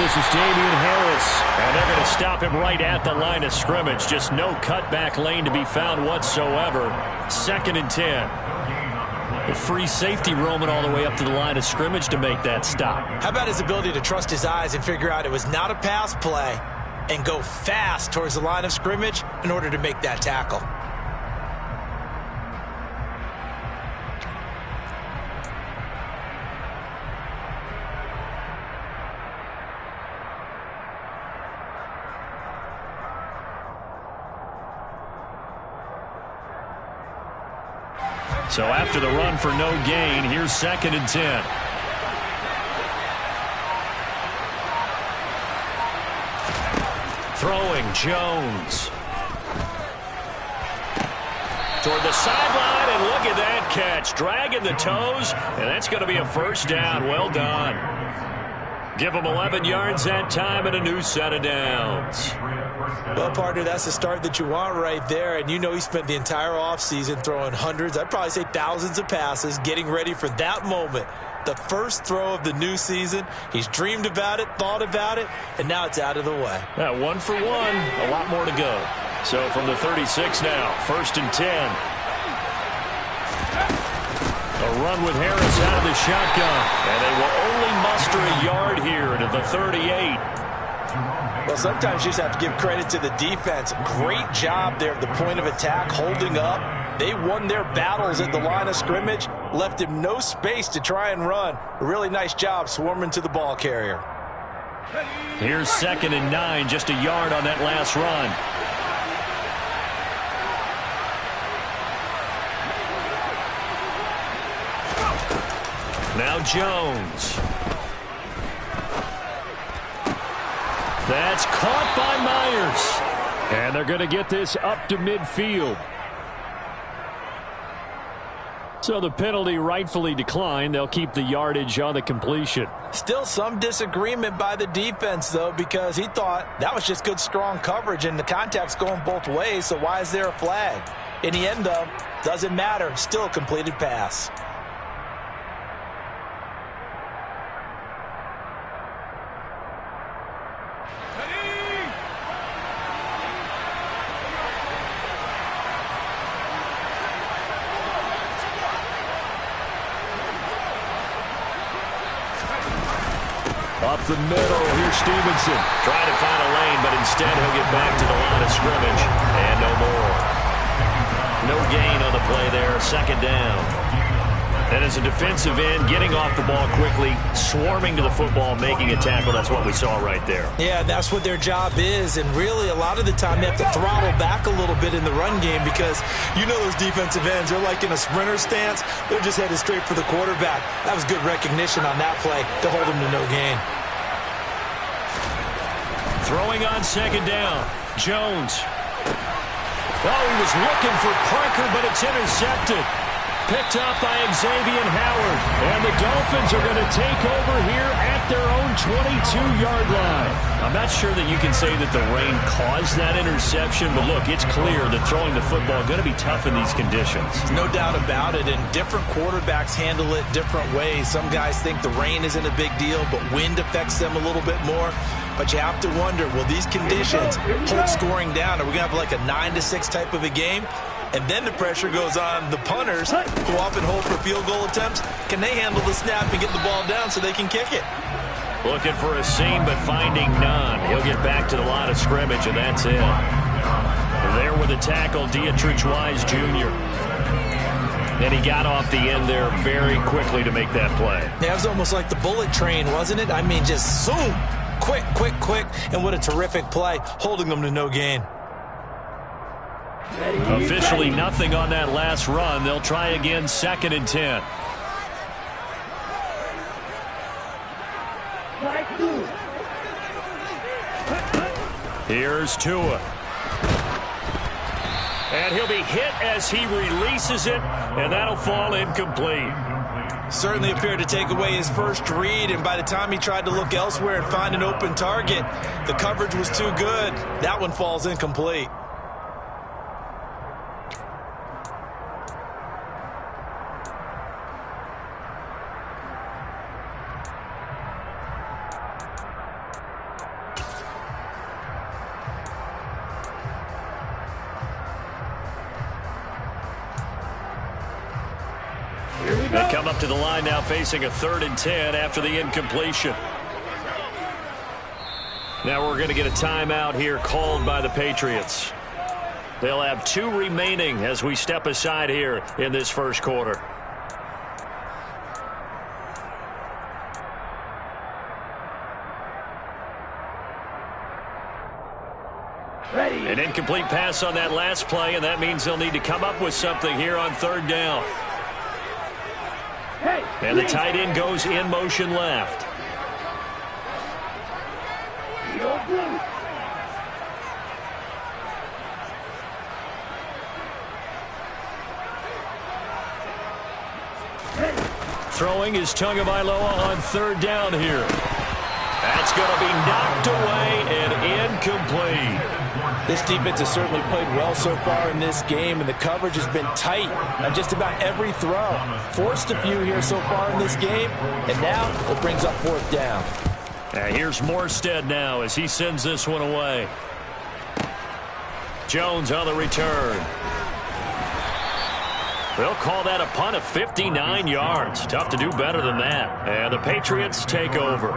This is Damian Harris, and they're going to stop him right at the line of scrimmage. Just no cutback lane to be found whatsoever. 2nd and 10. The free safety roaming all the way up to the line of scrimmage to make that stop. How about his ability to trust his eyes and figure out it was not a pass play and go fast towards the line of scrimmage in order to make that tackle. So after the run for no gain, here's 2nd and 10. Throwing Jones. Toward the sideline, and look at that catch. Dragging the toes, and that's going to be a first down. Well done. Give them 11 yards that time and a new set of downs. Well, partner, that's the start that you want right there. And you know he spent the entire offseason throwing hundreds, I'd probably say thousands of passes, getting ready for that moment. The first throw of the new season. He's dreamed about it, thought about it, and now it's out of the way. 1 for 1, a lot more to go. So from the 36 now, 1st and 10. A run with Harris out of the shotgun. And they will only muster a yard here to the 38. Well, sometimes you just have to give credit to the defense. Great job there at the point of attack, holding up. They won their battles at the line of scrimmage, left him no space to try and run. A really nice job swarming to the ball carrier. Here's 2nd and 9, just a yard on that last run. Now Jones. That's caught by Myers. And they're going to get this up to midfield. So the penalty rightfully declined. They'll keep the yardage on the completion. Still some disagreement by the defense, though, because he thought that was just good, strong coverage, and the contact's going both ways, so why is there a flag? In the end, though, doesn't matter. Still a completed pass. Up the middle, here's Stevenson. Trying to find a lane, but instead he'll get back to the line of scrimmage. And no more. No gain on the play there, 2nd down. And as a defensive end, getting off the ball quickly, swarming to the football, making a tackle, that's what we saw right there. Yeah, that's what their job is, and really a lot of the time they have to throttle back a little bit in the run game because you know those defensive ends, they're like in a sprinter stance. They're just headed straight for the quarterback. That was good recognition on that play to hold them to no gain. Throwing on 2nd down, Jones. Oh, he was looking for Parker, but it's intercepted. Picked up by Xavier Howard. And the Dolphins are going to take over here at their own 22-yard line. I'm not sure that you can say that the rain caused that interception, but look, it's clear that throwing the football is going to be tough in these conditions. No doubt about it, and different quarterbacks handle it different ways. Some guys think the rain isn't a big deal, but wind affects them a little bit more. But you have to wonder, will these conditions hold scoring down? Are we going to have like a 9-6 type of a game? And then the pressure goes on the punters who often hold for field goal attempts. Can they handle the snap and get the ball down so they can kick it? Looking for a seam, but finding none. He'll get back to the line of scrimmage, and that's it. There with the tackle, Dietrich Wise Jr. And he got off the end there very quickly to make that play. Yeah, it was almost like the bullet train, wasn't it? I mean, just zoom. Quick, quick, quick. And what a terrific play, holding them to no gain. Officially nothing on that last run. They'll try again, 2nd and 10. Here's Tua. And he'll be hit as he releases it, and that'll fall incomplete. Certainly appeared to take away his first read, and by the time he tried to look elsewhere and find an open target, the coverage was too good. That one falls incomplete. They come up to the line now facing a 3rd and 10 after the incompletion. Now we're going to get a timeout here called by the Patriots. They'll have 2 remaining as we step aside here in this first quarter. An incomplete pass on that last play, and that means they'll need to come up with something here on 3rd down. And the tight end goes in motion left. Throwing is Tagovailoa on 3rd down here. That's going to be knocked away and incomplete. This defense has certainly played well so far in this game, and the coverage has been tight on just about every throw. Forced a few here so far in this game, and now it brings up 4th down. Here's Morstead now as he sends this one away. Jones on the return. They'll call that a punt of 59 yards. Tough to do better than that. And the Patriots take over.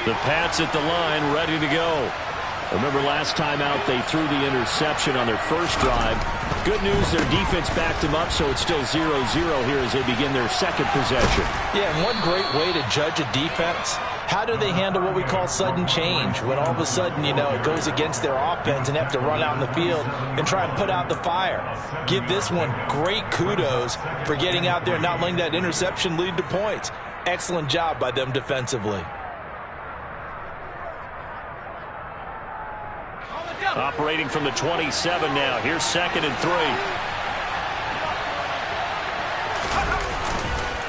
The Pats at the line, ready to go. Remember last time out, they threw the interception on their first drive. Good news, their defense backed them up, so it's still 0-0 here as they begin their second possession. Yeah, and one great way to judge a defense, how do they handle what we call sudden change? When all of a sudden, it goes against their offense and have to run out in the field and try and put out the fire. Give this one great kudos for getting out there and not letting that interception lead to points. Excellent job by them defensively. Operating from the 27 now. Here's 2nd and 3.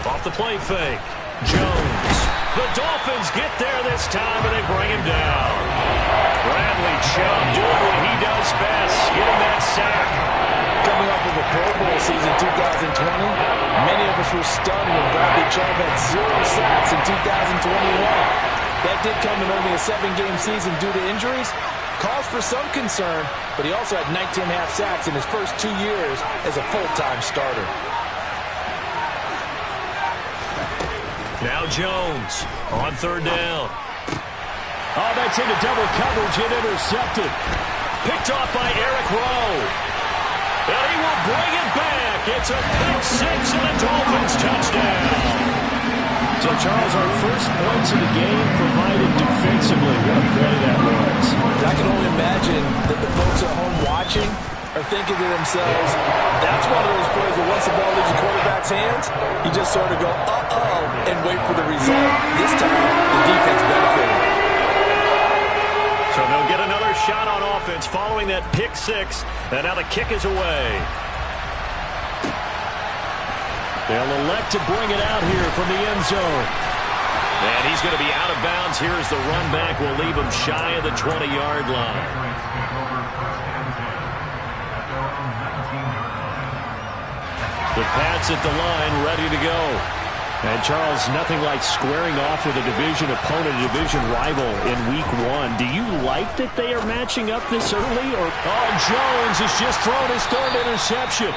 Off the play fake. Jones. The Dolphins get there this time, and they bring him down. Bradley Chubb doing what he does best, getting that sack. Coming off of a Pro Bowl season 2020, many of us were stunned when Bradley Chubb had 0 sacks in 2021. That did come in only a 7-game season due to injuries. Cause for some concern, but he also had 19.5 sacks in his first 2 years as a full-time starter. Now Jones on 3rd down. Oh, that's into double coverage and intercepted. Picked off by Eric Rowe. And he will bring it back. It's a pick 6 and a Dolphins touchdown. So, Charles, our first points of the game provided defensively. What a play that was. I can only imagine that the folks at home watching are thinking to themselves, that's one of those plays where once the ball leaves the quarterback's hands, you just sort of go, uh-oh, and wait for the result. This time, the defense benefited. So they'll get another shot on offense following that pick 6, and now the kick is away. They'll elect to bring it out here from the end zone. And he's going to be out of bounds here as the run back will leave him shy of the 20-yard line. The Pats at the line, ready to go. And, Charles, nothing like squaring off with a division opponent, a division rival in Week 1. Do you like that they are matching up this early? Oh, Jones has just thrown his 3rd interception.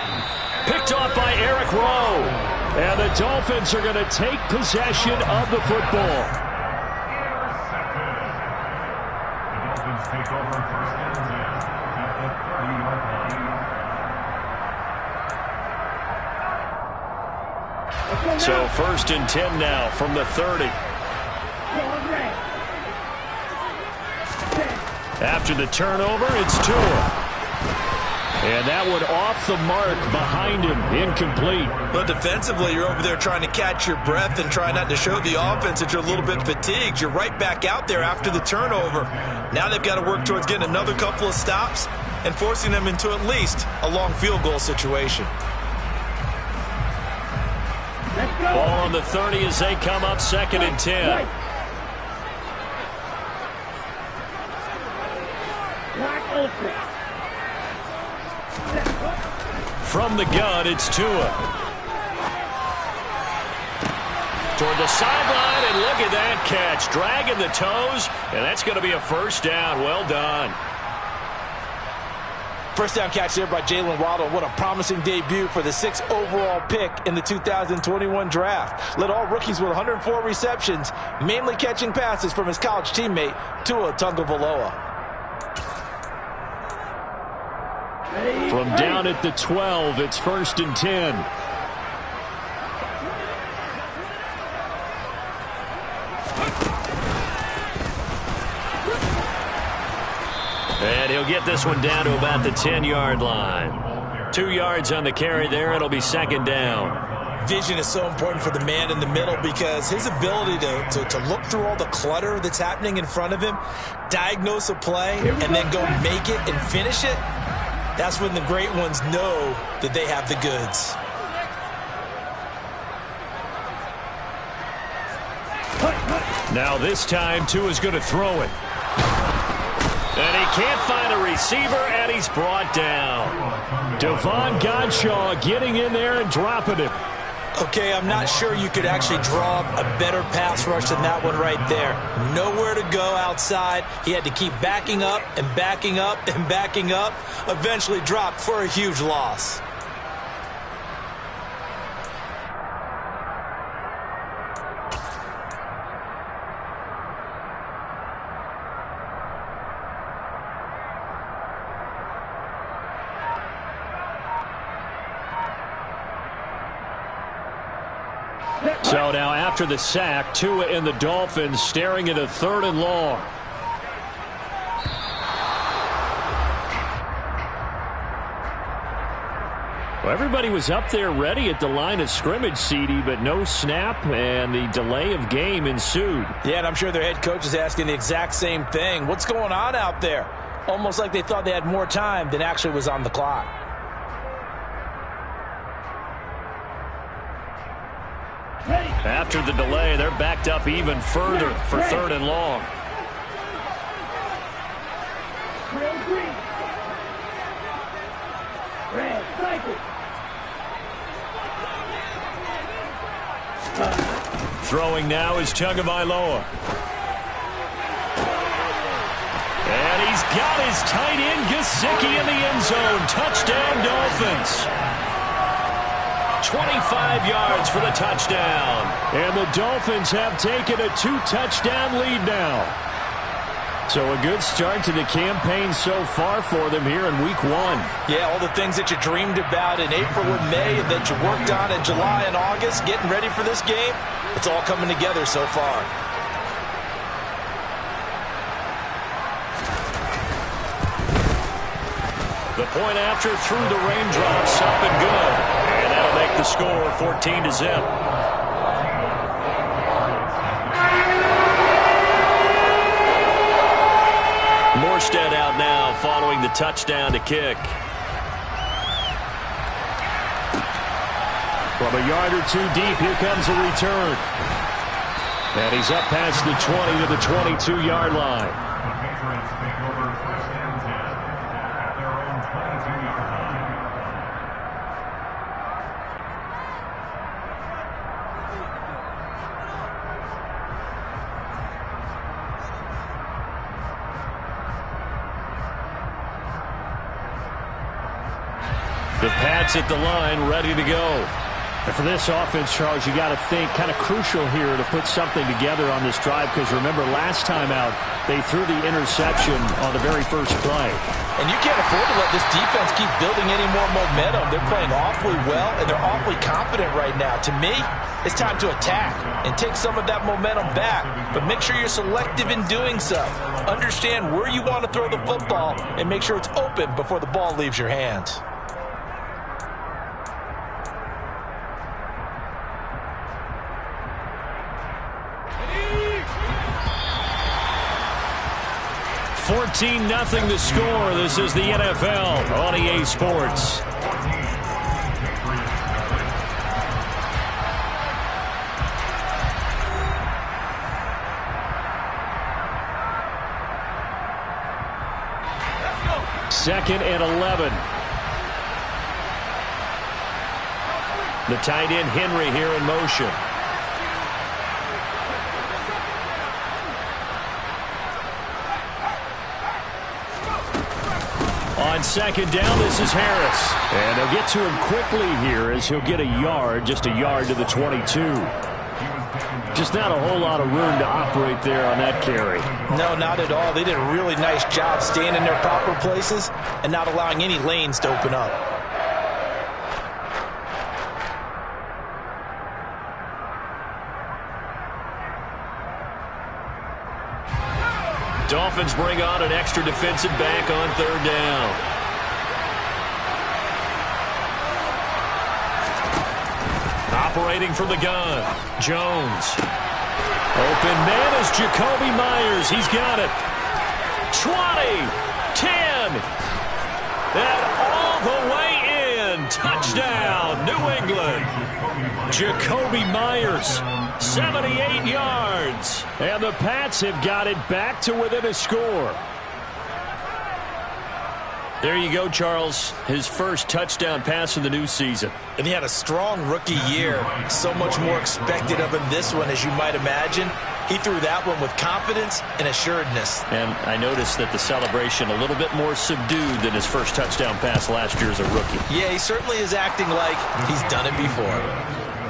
Picked off by Eric Rowe. And the Dolphins are going to take possession of the football. So 1st and 10 now from the 30. After the turnover, it's Tua. And that one off the mark behind him, incomplete. But defensively, you're over there trying to catch your breath and try not to show the offense that you're a little bit fatigued. You're right back out there after the turnover. Now they've got to work towards getting another couple of stops and forcing them into at least a long field goal situation. Ball on the 30 as they come up 2nd and 10. From the gun, it's Tua. Toward the sideline, and look at that catch. Dragging the toes, and that's going to be a first down. Well done. First down catch there by Jalen Waddle. What a promising debut for the 6th overall pick in the 2021 draft. Led all rookies with 104 receptions, mainly catching passes from his college teammate, Tua Tagovailoa. From down at the 12, it's 1st and 10. And he'll get this one down to about the 10-yard line. 2 yards on the carry there. It'll be 2nd down. Vision is so important for the man in the middle because his ability to look through all the clutter that's happening in front of him, diagnose a play, and then go make it and finish it, that's when the great ones know that they have the goods. Now this time, Tua's going to throw it. And he can't find a receiver, and he's brought down. Devon Godshaw getting in there and dropping it. Okay, I'm not sure you could actually draw a better pass rush than that one right there. Nowhere to go outside. He had to keep backing up and backing up and backing up. Eventually dropped for a huge loss. So now after the sack, Tua and the Dolphins staring at a 3rd and long. Well, everybody was up there ready at the line of scrimmage, CD, but no snap, and the delay of game ensued. Yeah, and I'm sure their head coach is asking the exact same thing. What's going on out there? Almost like they thought they had more time than actually was on the clock. After the delay, they're backed up even further for 3rd and long. Throwing now is Tagovailoa. And he's got his tight end Gesicki in the end zone. Touchdown, Dolphins. 25 yards for the touchdown. And the Dolphins have taken a 2-touchdown lead now. So a good start to the campaign so far for them here in week 1. Yeah, all the things that you dreamed about in April and May and that you worked on in July and August, getting ready for this game, it's all coming together so far. The point after through the raindrops, up and good. And that'll make the score 14-0. Morstead out now following the touchdown to kick. From a yard or two deep, here comes a return. And he's up past the 20 to the 22-yard line. The Pats at the line, ready to go. And for this offense, Charles, you got to think kind of crucial here to put something together on this drive, because remember last time out, they threw the interception on the very first play. And you can't afford to let this defense keep building any more momentum. They're playing awfully well, and they're awfully confident right now. To me, it's time to attack and take some of that momentum back, but make sure you're selective in doing so. Understand where you want to throw the football and make sure it's open before the ball leaves your hands. $14-0 the score. This is the NFL on EA Sports. 2nd and 11. The tight end Henry here in motion. On 2nd down, this is Harris. And they'll get to him quickly here as he'll get a yard, just a yard to the 22. Just not a whole lot of room to operate there on that carry. No, not at all. They did a really nice job staying in their proper places and not allowing any lanes to open up. Dolphins bring on an extra defensive back on 3rd down. Operating from the gun, Jones. Open man is Jacoby Myers. He's got it. 20, 10, and all the way in. Touchdown, New England. Jacoby Myers, 78 yards. And the Pats have got it back to within a score. There you go, Charles. His first touchdown pass of the new season. And he had a strong rookie year. So much more expected of him this one, as you might imagine. He threw that one with confidence and assuredness. And I noticed that the celebration a little bit more subdued than his first touchdown pass last year as a rookie. Yeah, he certainly is acting like he's done it before.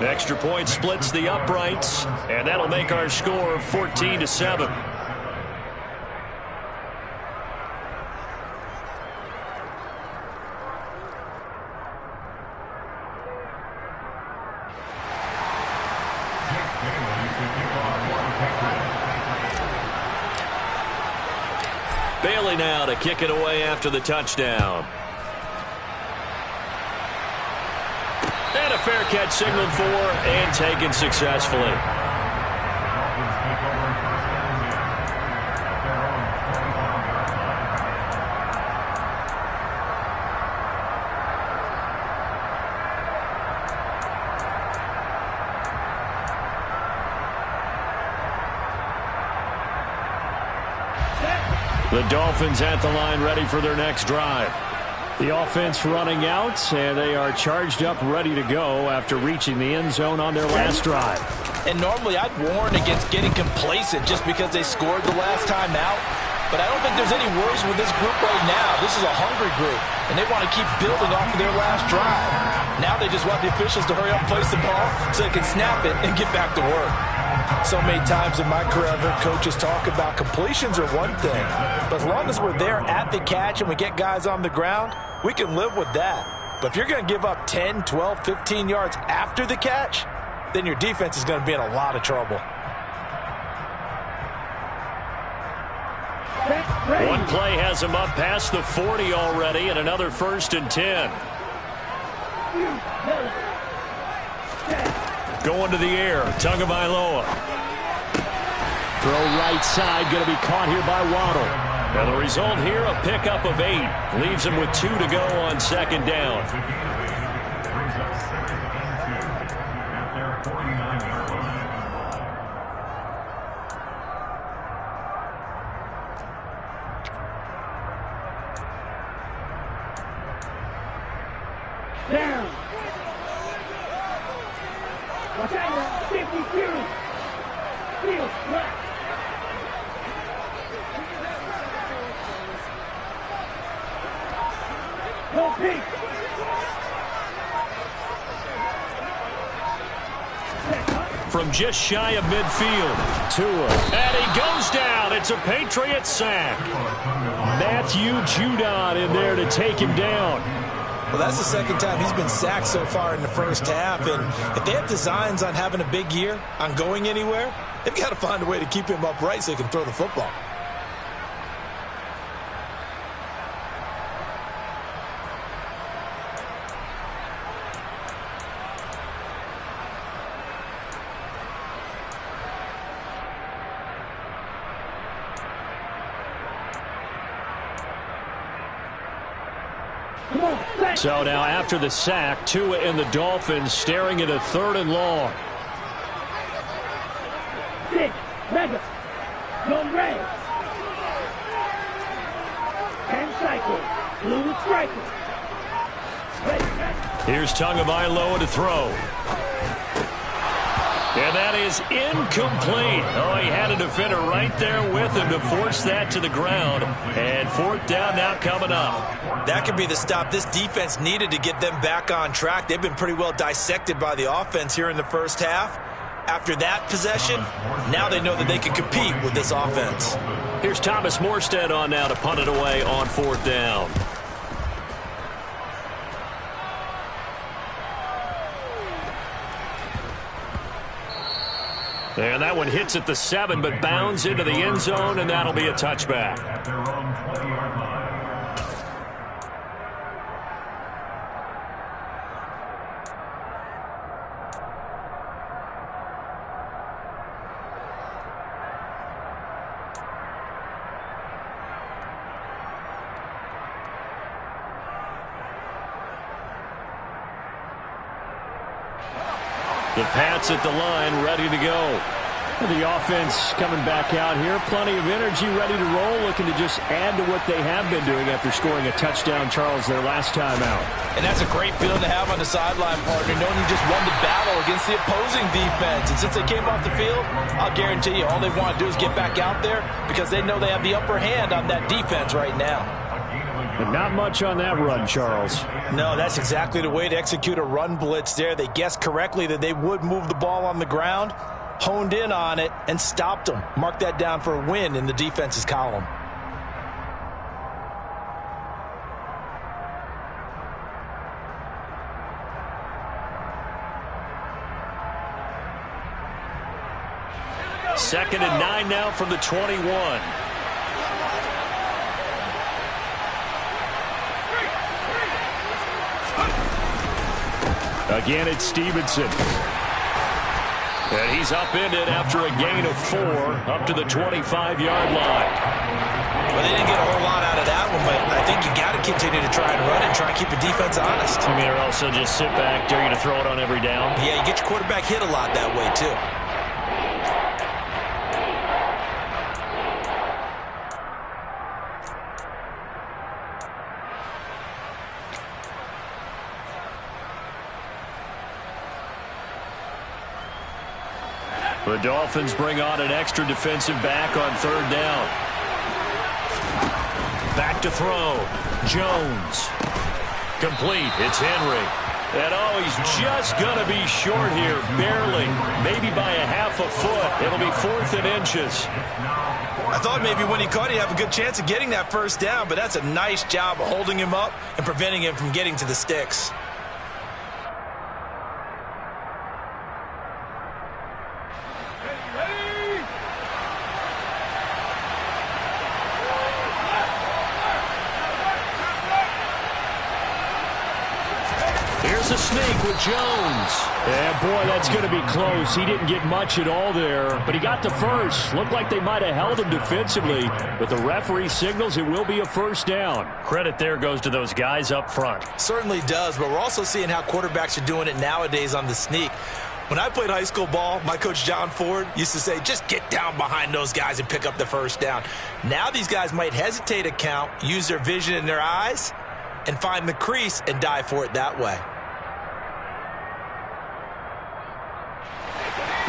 Extra point splits the uprights, and that'll make our score 14-7. Bailey now to kick it away after the touchdown. And a fair catch signaled for and taken successfully. The Dolphins at the line ready for their next drive. The offense running out, and they are charged up, ready to go after reaching the end zone on their last drive. And normally I'd warn against getting complacent just because they scored the last time out. But I don't think there's any worries with this group right now. This is a hungry group, and they want to keep building off of their last drive. Now they just want the officials to hurry up and place the ball so they can snap it and get back to work. So many times in my career, I've heard coaches talk about completions are one thing. But as long as we're there at the catch and we get guys on the ground, we can live with that. But if you're going to give up 10, 12, 15 yards after the catch, then your defense is going to be in a lot of trouble. One play has him up past the 40 already, and another 1st and 10. Going to the air, Tagovailoa. Throw right side, going to be caught here by Waddle. And the result here, a pickup of 8. Leaves him with 2 to go on 2nd down. Down. Watch out now. 52. Field left. Go peak. From just shy of midfield, Tua. And he goes down. It's a Patriot sack. Matthew Judon in there to take him down. Well, that's the second time he's been sacked so far in the first half. And if they have designs on having a big year, on going anywhere, they've got to find a way to keep him upright so he can throw the football. So now after the sack, Tua and the Dolphins staring at a 3rd and long. 6, mega, go red. 10 cycles. Blue striker. Here's Tagovailoa to throw. And that is incomplete. Oh, he had a defender right there with him to force that to the ground. And 4th down now coming up. That could be the stop this defense needed to get them back on track. They've been pretty well dissected by the offense here in the first half. After that possession, now they know that they can compete with this offense. Here's Thomas Morstead on now to punt it away on 4th down. And that one hits at the 7, but bounds into the end zone, and that'll be a touchback. The Pats at the line, ready to go. The offense coming back out here. Plenty of energy, ready to roll, looking to just add to what they have been doing after scoring a touchdown, Charles, their last time out. And that's a great feeling to have on the sideline, partner, knowing you just won the battle against the opposing defense. And since they came off the field, I'll guarantee you all they want to do is get back out there because they know they have the upper hand on that defense right now. But not much on that run, Charles. No, that's exactly the way to execute a run blitz there. They guessed correctly that they would move the ball on the ground, honed in on it, and stopped them. Mark that down for a win in the defense's column. Second and 9 now from the 21. Again, it's Stevenson. And he's upended after a gain of 4 up to the 25-yard line. Well, they didn't get a whole lot out of that one, but I think you got to continue to try and run and try and keep the defense honest. I mean, or also just sit back, dare you to throw it on every down? Yeah, you get your quarterback hit a lot that way, too. The Dolphins bring on an extra defensive back on 3rd down. Back to throw. Jones. Complete. It's Henry. And oh, he's just going to be short here. Barely. Maybe by a half a foot. It'll be 4th and inches. I thought maybe when he caught it, he'd have a good chance of getting that first down, but that's a nice job of holding him up and preventing him from getting to the sticks. Here's a sneak with Jones. Yeah, boy, that's going to be close. He didn't get much at all there, but he got the first. Looked like they might have held him defensively, but the referee signals it will be a 1st down. Credit there goes to those guys up front. Certainly does, but we're also seeing how quarterbacks are doing it nowadays on the sneak. When I played high school ball, my coach John Ford used to say, just get down behind those guys and pick up the first down. Now these guys might hesitate a count, use their vision in their eyes, and find the crease and dive for it that way.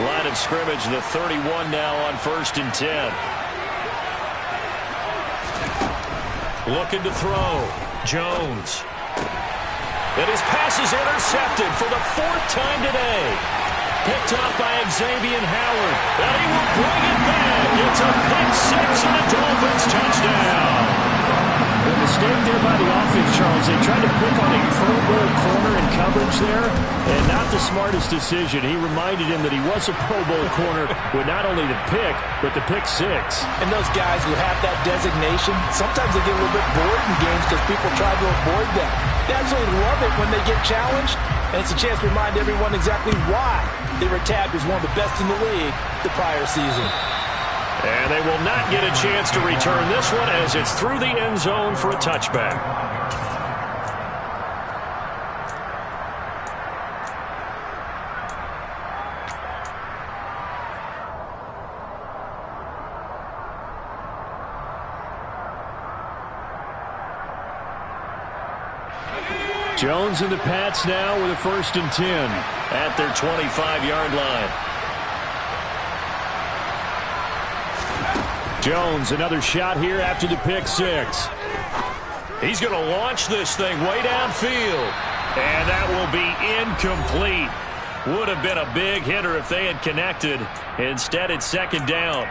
Line of scrimmage, the 31 now on 1st and 10. Looking to throw. Jones. And his pass is intercepted for the 4th time today. Picked up by Xavier Howard. And he will bring it back. It's a pick 6 and a Dolphins touchdown. The mistake there by the offense, Charles. They tried to pick on a Pro Bowl corner in coverage there, and not the smartest decision. He reminded him that he was a Pro Bowl corner with not only the pick, but the pick 6. And those guys who have that designation, sometimes they get a little bit bored in games because people try to avoid them. They absolutely love it when they get challenged, and it's a chance to remind everyone exactly why they were tagged as one of the best in the league the prior season. And they will not get a chance to return this one as it's through the end zone for a touchback. Jones and the Pats now with a 1st and 10 at their 25-yard line. Jones, another shot here after the pick 6. He's going to launch this thing way downfield. And that will be incomplete. Would have been a big hitter if they had connected. Instead, it's 2nd down.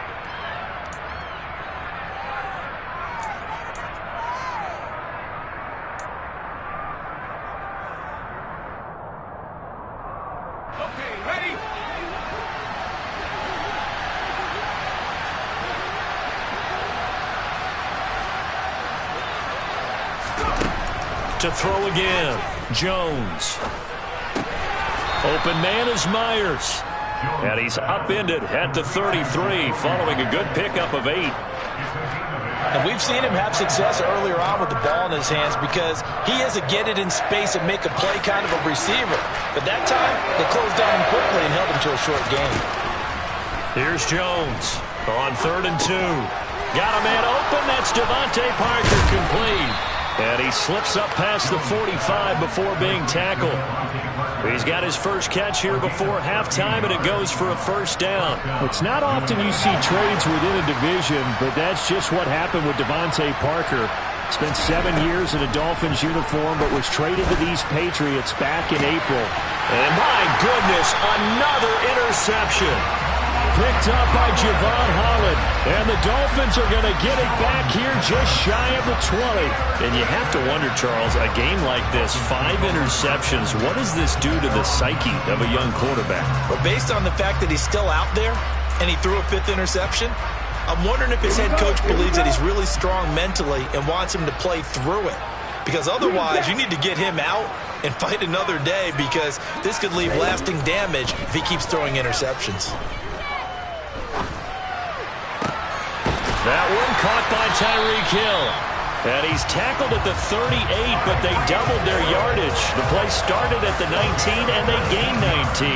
To throw again, Jones. Open man is Myers. And he's upended at the 33 following a good pickup of 8. And we've seen him have success earlier on with the ball in his hands because he is a get it in space and make a play kind of a receiver. But that time, they closed down him quickly and held him to a short gain. Here's Jones on 3rd and 2. Got a man open. That's Devontae Parker complete. And he slips up past the 45 before being tackled. He's got his first catch here before halftime, and it goes for a 1st down. It's not often you see trades within a division, but that's just what happened with Devontae Parker. Spent 7 years in a Dolphins uniform, but was traded to these Patriots back in April. And my goodness, another interception. Picked up by Javon Holland. And the Dolphins are going to get it back here just shy of the 20. And you have to wonder, Charles, a game like this, 5 interceptions, what does this do to the psyche of a young quarterback? But based on the fact that he's still out there and he threw a 5th interception, I'm wondering if his head coach believes that he's really strong mentally and wants him to play through it. Because otherwise, you need to get him out and fight another day because this could leave lasting damage if he keeps throwing interceptions. That one caught by Tyreek Hill. And he's tackled at the 38, but they doubled their yardage. The play started at the 19, and they gained 19.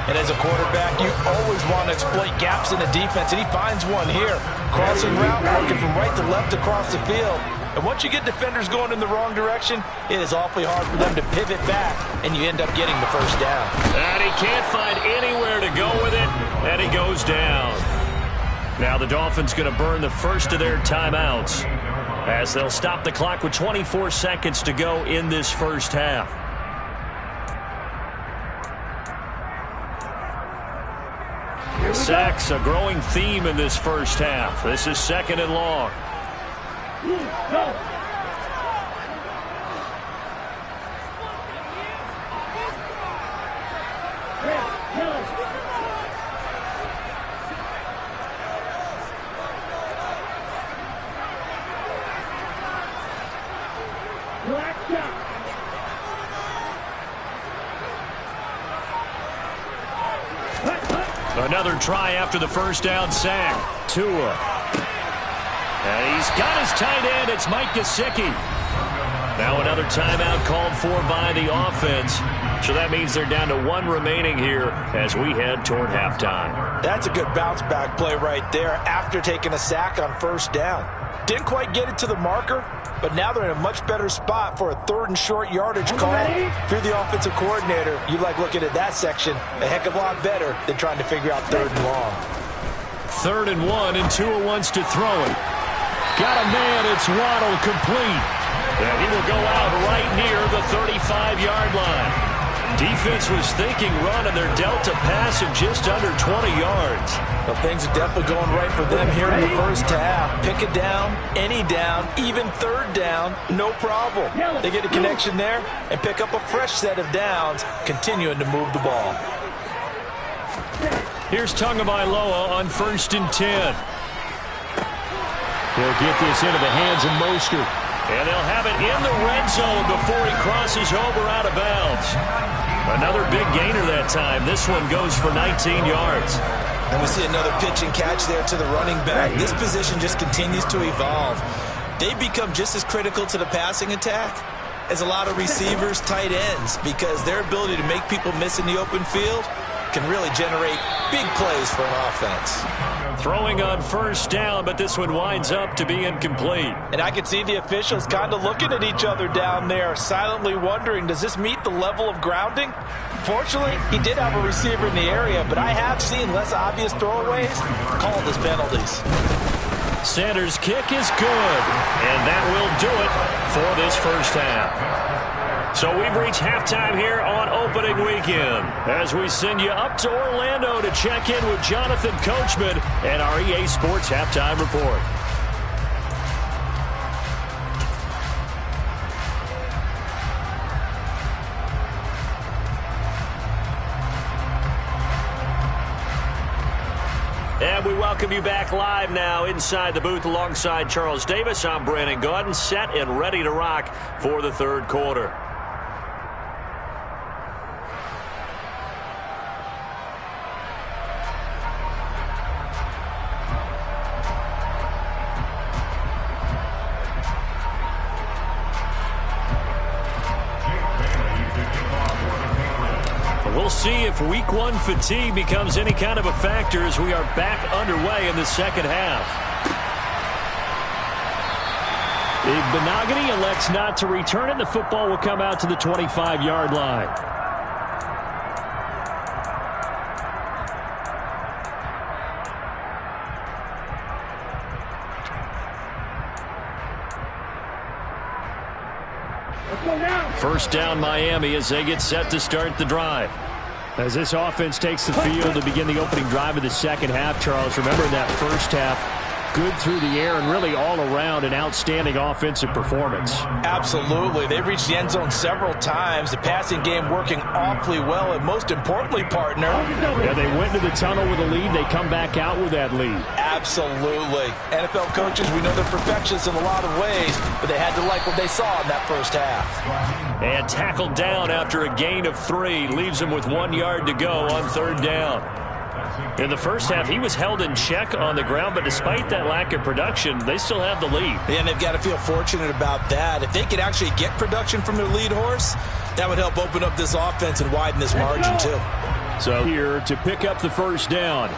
And as a quarterback, you always want to exploit gaps in the defense, and he finds one here. Crossing route, working from right to left across the field. And once you get defenders going in the wrong direction, it is awfully hard for them to pivot back, and you end up getting the 1st down. And he can't find anywhere to go with it, and he goes down. Now the Dolphins going to burn the first of their timeouts as they'll stop the clock with 24 seconds to go in this first half. Sacks, a growing theme in this first half. This is 2nd and long. Another try after the 1st down sack. Tua. And he's got his tight end. It's Mike Gesicki. Now another timeout called for by the offense. So that means they're down to 1 remaining here as we head toward halftime. That's a good bounce-back play right there after taking a sack on 1st down. Didn't quite get it to the marker, but now they're in a much better spot for a 3rd and short yardage call. If you're the offensive coordinator, you like looking at that section a heck of a lot better than trying to figure out 3rd and long. 3rd and 1, and Tua wants to throw it. Got a man, it's Waddle, complete. And he will go out right near the 35-yard line. Defense was thinking run, and they're dealt a pass of just under 20 yards. Well, things are definitely going right for them here in the first half. Pick a down, any down, even 3rd down, no problem. They get a connection there and pick up a fresh set of downs, continuing to move the ball. Here's Tagovailoa on 1st and 10. He'll get this into the hands of Mostert. And they'll have it in the red zone before he crosses over out of bounds. Another big gainer that time. This one goes for 19 yards. And we see another pitch and catch there to the running back. This position just continues to evolve. They become just as critical to the passing attack as a lot of receivers, tight ends, because their ability to make people miss in the open field can really generate big plays for an offense. Throwing on first down, but this one winds up to be incomplete. And I can see the officials kind of looking at each other down there, silently wondering, does this meet the level of grounding? Fortunately, he did have a receiver in the area, but I have seen less obvious throwaways called as penalties. Sanders' kick is good, and that will do it for this first half. So we've reached halftime here on opening weekend as we send you up to Orlando to check in with Jonathan Coachman and our EA Sports Halftime Report. And we welcome you back live now inside the booth alongside Charles Davis. I'm Brandon Gaudin, set and ready to rock for the third quarter. We'll see if week one fatigue becomes any kind of a factor as we are back underway in the second half. Benogany elects not to return it. The football will come out to the 25-yard line. First down Miami as they get set to start the drive. As this offense takes the field to begin the opening drive of the second half, Charles, remember in that first half, good through the air and really all around an outstanding offensive performance. Absolutely. They reached the end zone several times. The passing game working awfully well, and most importantly, partner. Yeah, they went into the tunnel with a lead. They come back out with that lead. Absolutely. NFL coaches, we know they're perfectionists in a lot of ways, but they had to like what they saw in that first half. And tackled down after a gain of 3. Leaves him with 1 yard to go on third down. In the first half, he was held in check on the ground, but despite that lack of production, they still have the lead. And they've got to feel fortunate about that. If they could actually get production from their lead horse, that would help open up this offense and widen this margin, too. So here to pick up the first down.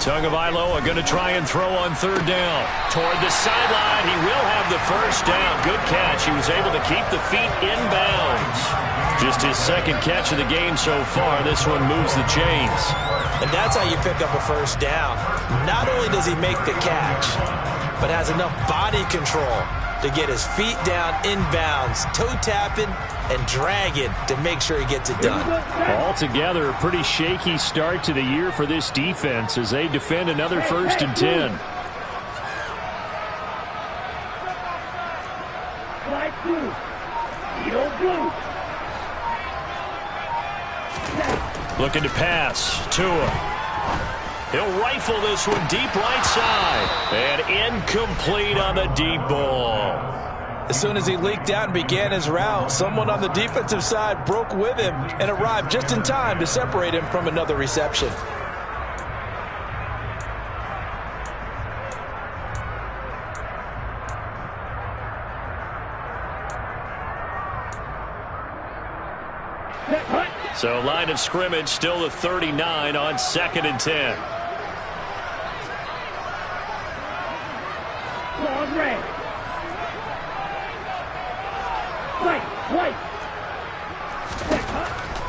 Tagovailoa going to try and throw on third down. Toward the sideline, he will have the first down. Good catch. He was able to keep the feet in bounds. Just his second catch of the game so far. This one moves the chains. And that's how you pick up a first down. Not only does he make the catch, but has enough body control to get his feet down in bounds, toe tapping and dragging to make sure he gets it done. Altogether, a pretty shaky start to the year for this defense as they defend another 1st and 10. Looking to pass. Tua. He'll rifle this one deep right side. And incomplete on the deep ball. As soon as he leaked out and began his route, someone on the defensive side broke with him and arrived just in time to separate him from another reception. So line of scrimmage still the 39 on 2nd and 10.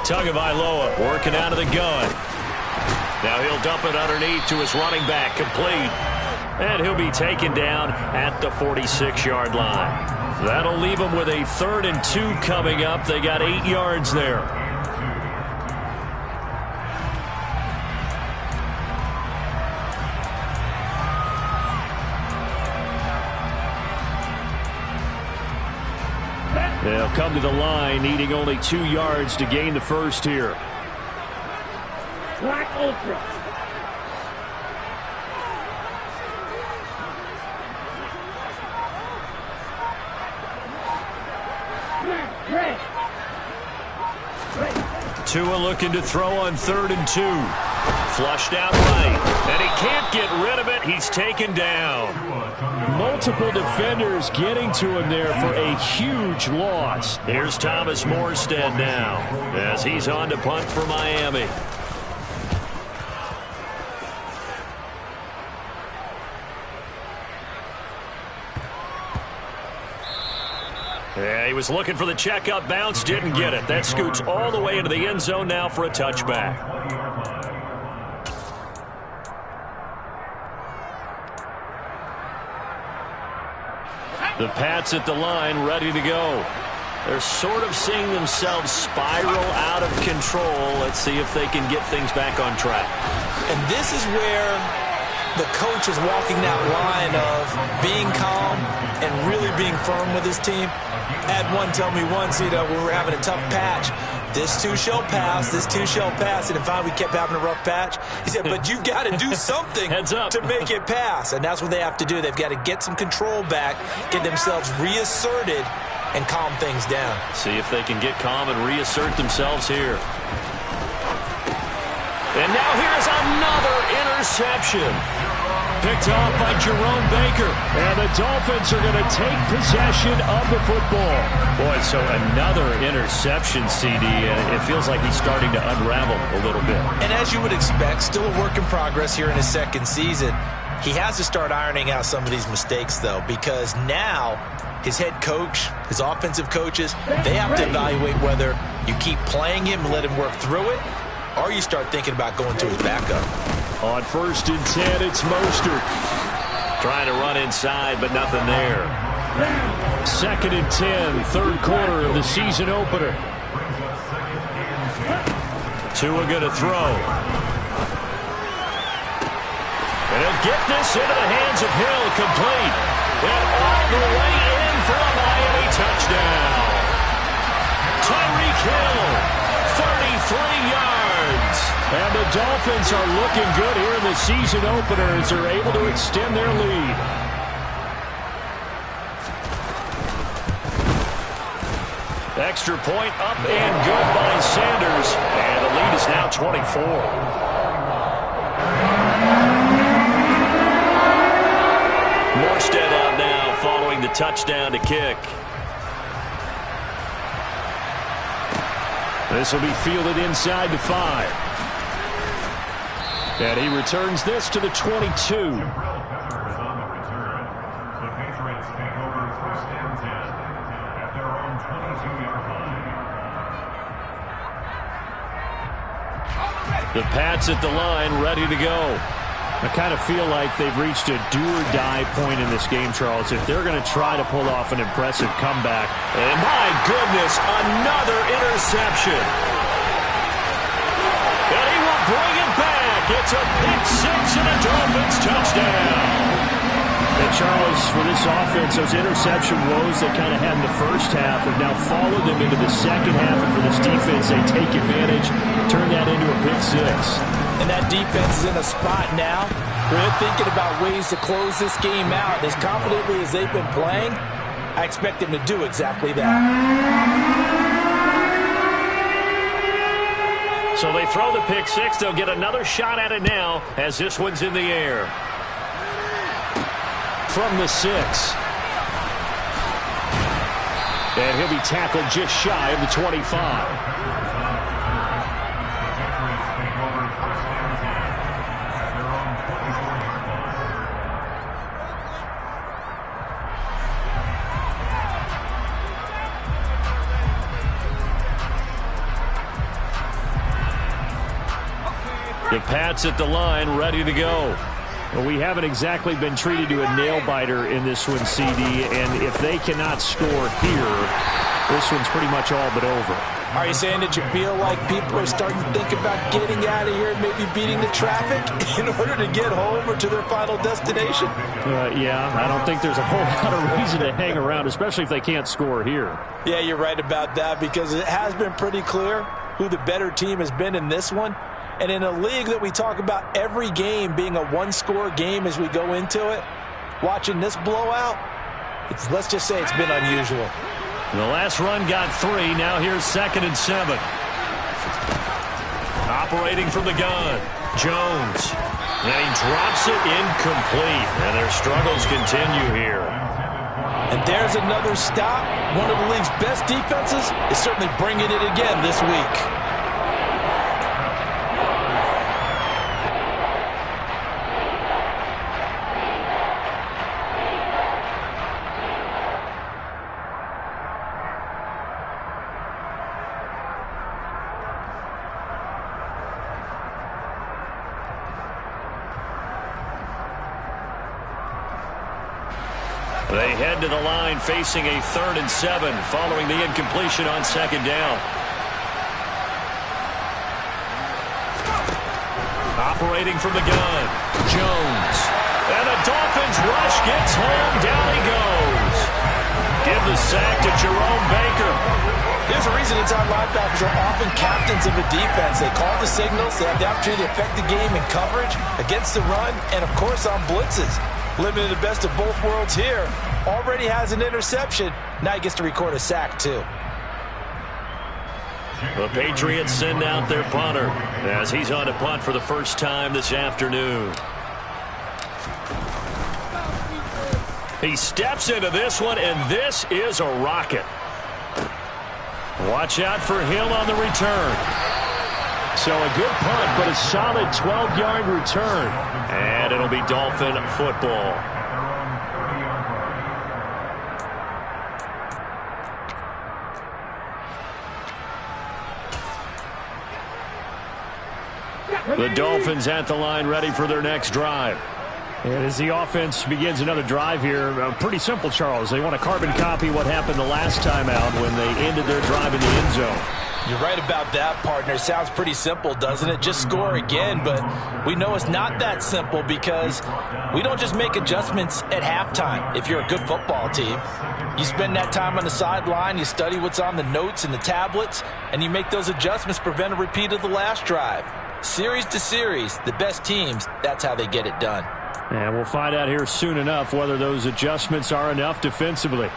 Tagovailoa working out of the gun. Now he'll dump it underneath to his running back, complete. And he'll be taken down at the 46-yard line. That'll leave him with a 3rd and 2 coming up. They got 8 yards there. They'll come to the line, needing only 2 yards to gain the first here. Black Ultra. Tua looking to throw on 3rd and 2. Flushed out right. And he can't get rid of it. He's taken down. Multiple defenders getting to him there for a huge loss. Here's Thomas Morstead now as he's on to punt for Miami. Yeah, he was looking for the checkup bounce, didn't get it. That scoots all the way into the end zone now for a touchback. The Pats at the line, ready to go. They're sort of seeing themselves spiral out of control. Let's see if they can get things back on track. And this is where the coach is walking that line of being calm and really being firm with his team. I had one tell me once, we were having a tough patch. This too shall pass, this too shall pass. And finally we kept having a rough patch. He said, but you've got to do something to make it pass. And that's what they have to do. They've got to get some control back, get themselves reasserted, and calm things down. See if they can get calm and reassert themselves here. And now here's another interception. Picked off by Jerome Baker. And the Dolphins are going to take possession of the football. Boy, so another interception, CD, and it feels like he's starting to unravel a little bit. And as you would expect, still a work in progress here in his second season. He has to start ironing out some of these mistakes, though, because now his head coach, his offensive coaches, they have to evaluate whether you keep playing him and let him work through it, or you start thinking about going to his backup. On 1st and 10, it's Mostert. Trying to run inside, but nothing there. 2nd and 10, third quarter of the season opener. Tua going to throw. And he'll get this into the hands of Hill, complete. And all the way in for a Miami touchdown. Tyreek Hill, 33 yards. And the Dolphins are looking good here in the season opener as they're able to extend their lead. Extra point up and good by Sanders. And the lead is now 24. Morstead out now following the touchdown to kick. This will be fielded inside the 5. And he returns this to the 22. The Pats at the line, ready to go. I kind of feel like they've reached a do-or-die point in this game, Charles, if they're going to try to pull off an impressive comeback. And my goodness, another interception. And he will bring it back. It's a pick six and a Dolphins touchdown. And Charles, for this offense, those interception woes they kind of had in the first half have now followed them into the second half. And for this defense, they take advantage, turn that into a pick six. And that defense is in a spot now where they're thinking about ways to close this game out. As confidently as they've been playing, I expect them to do exactly that. So they throw the pick six. They'll get another shot at it now as this one's in the air. From the 6. And he'll be tackled just shy of the 25. The Pats at the line, ready to go. Well, we haven't exactly been treated to a nail-biter in this one, CD, and if they cannot score here, this one's pretty much all but over. Are you saying that you feel like people are starting to think about getting out of here and maybe beating the traffic in order to get home or to their final destination? Yeah, I don't think there's a whole lot of reason to hang around, especially if they can't score here. Yeah, you're right about that because it has been pretty clear who the better team has been in this one. And in a league that we talk about every game being a one-score game as we go into it, watching this blowout, let's just say it's been unusual. The last run got 3. Now here's 2nd and 7. Operating from the gun, Jones. And he drops it incomplete. And their struggles continue here. And there's another stop. One of the league's best defenses is certainly bringing it again this week. They head to the line facing a 3rd and 7 following the incompletion on 2nd down. Operating from the gun, Jones. And the Dolphins rush gets home. Down he goes. Give the sack to Jerome Baker. There's a reason inside linebackers are often captains of a defense. They call the signals. They have the opportunity to affect the game in coverage, against the run, and, of course, on blitzes. Living in the best of both worlds here. Already has an interception. Now he gets to record a sack, too. The Patriots send out their punter as he's on to punt for the first time this afternoon. He steps into this one, and this is a rocket. Watch out for him on the return. So a good punt, but a solid 12-yard return. And it'll be Dolphin football. The Dolphins at the line, ready for their next drive. And as the offense begins another drive here, pretty simple, Charles. They want to carbon copy what happened the last time out when they ended their drive in the end zone. You're right about that, partner. Sounds pretty simple, doesn't it? Just score again, but we know it's not that simple because we don't just make adjustments at halftime if you're a good football team. You spend that time on the sideline, you study what's on the notes and the tablets, and you make those adjustments to prevent a repeat of the last drive. Series to series, the best teams, that's how they get it done. And we'll find out here soon enough whether those adjustments are enough defensively.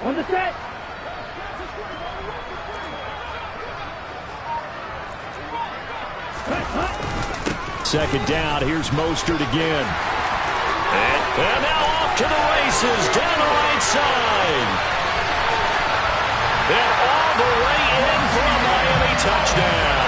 On the set. Second down. Here's Mostert again. And now off to the races down the right side. And all the way in for a Miami touchdown.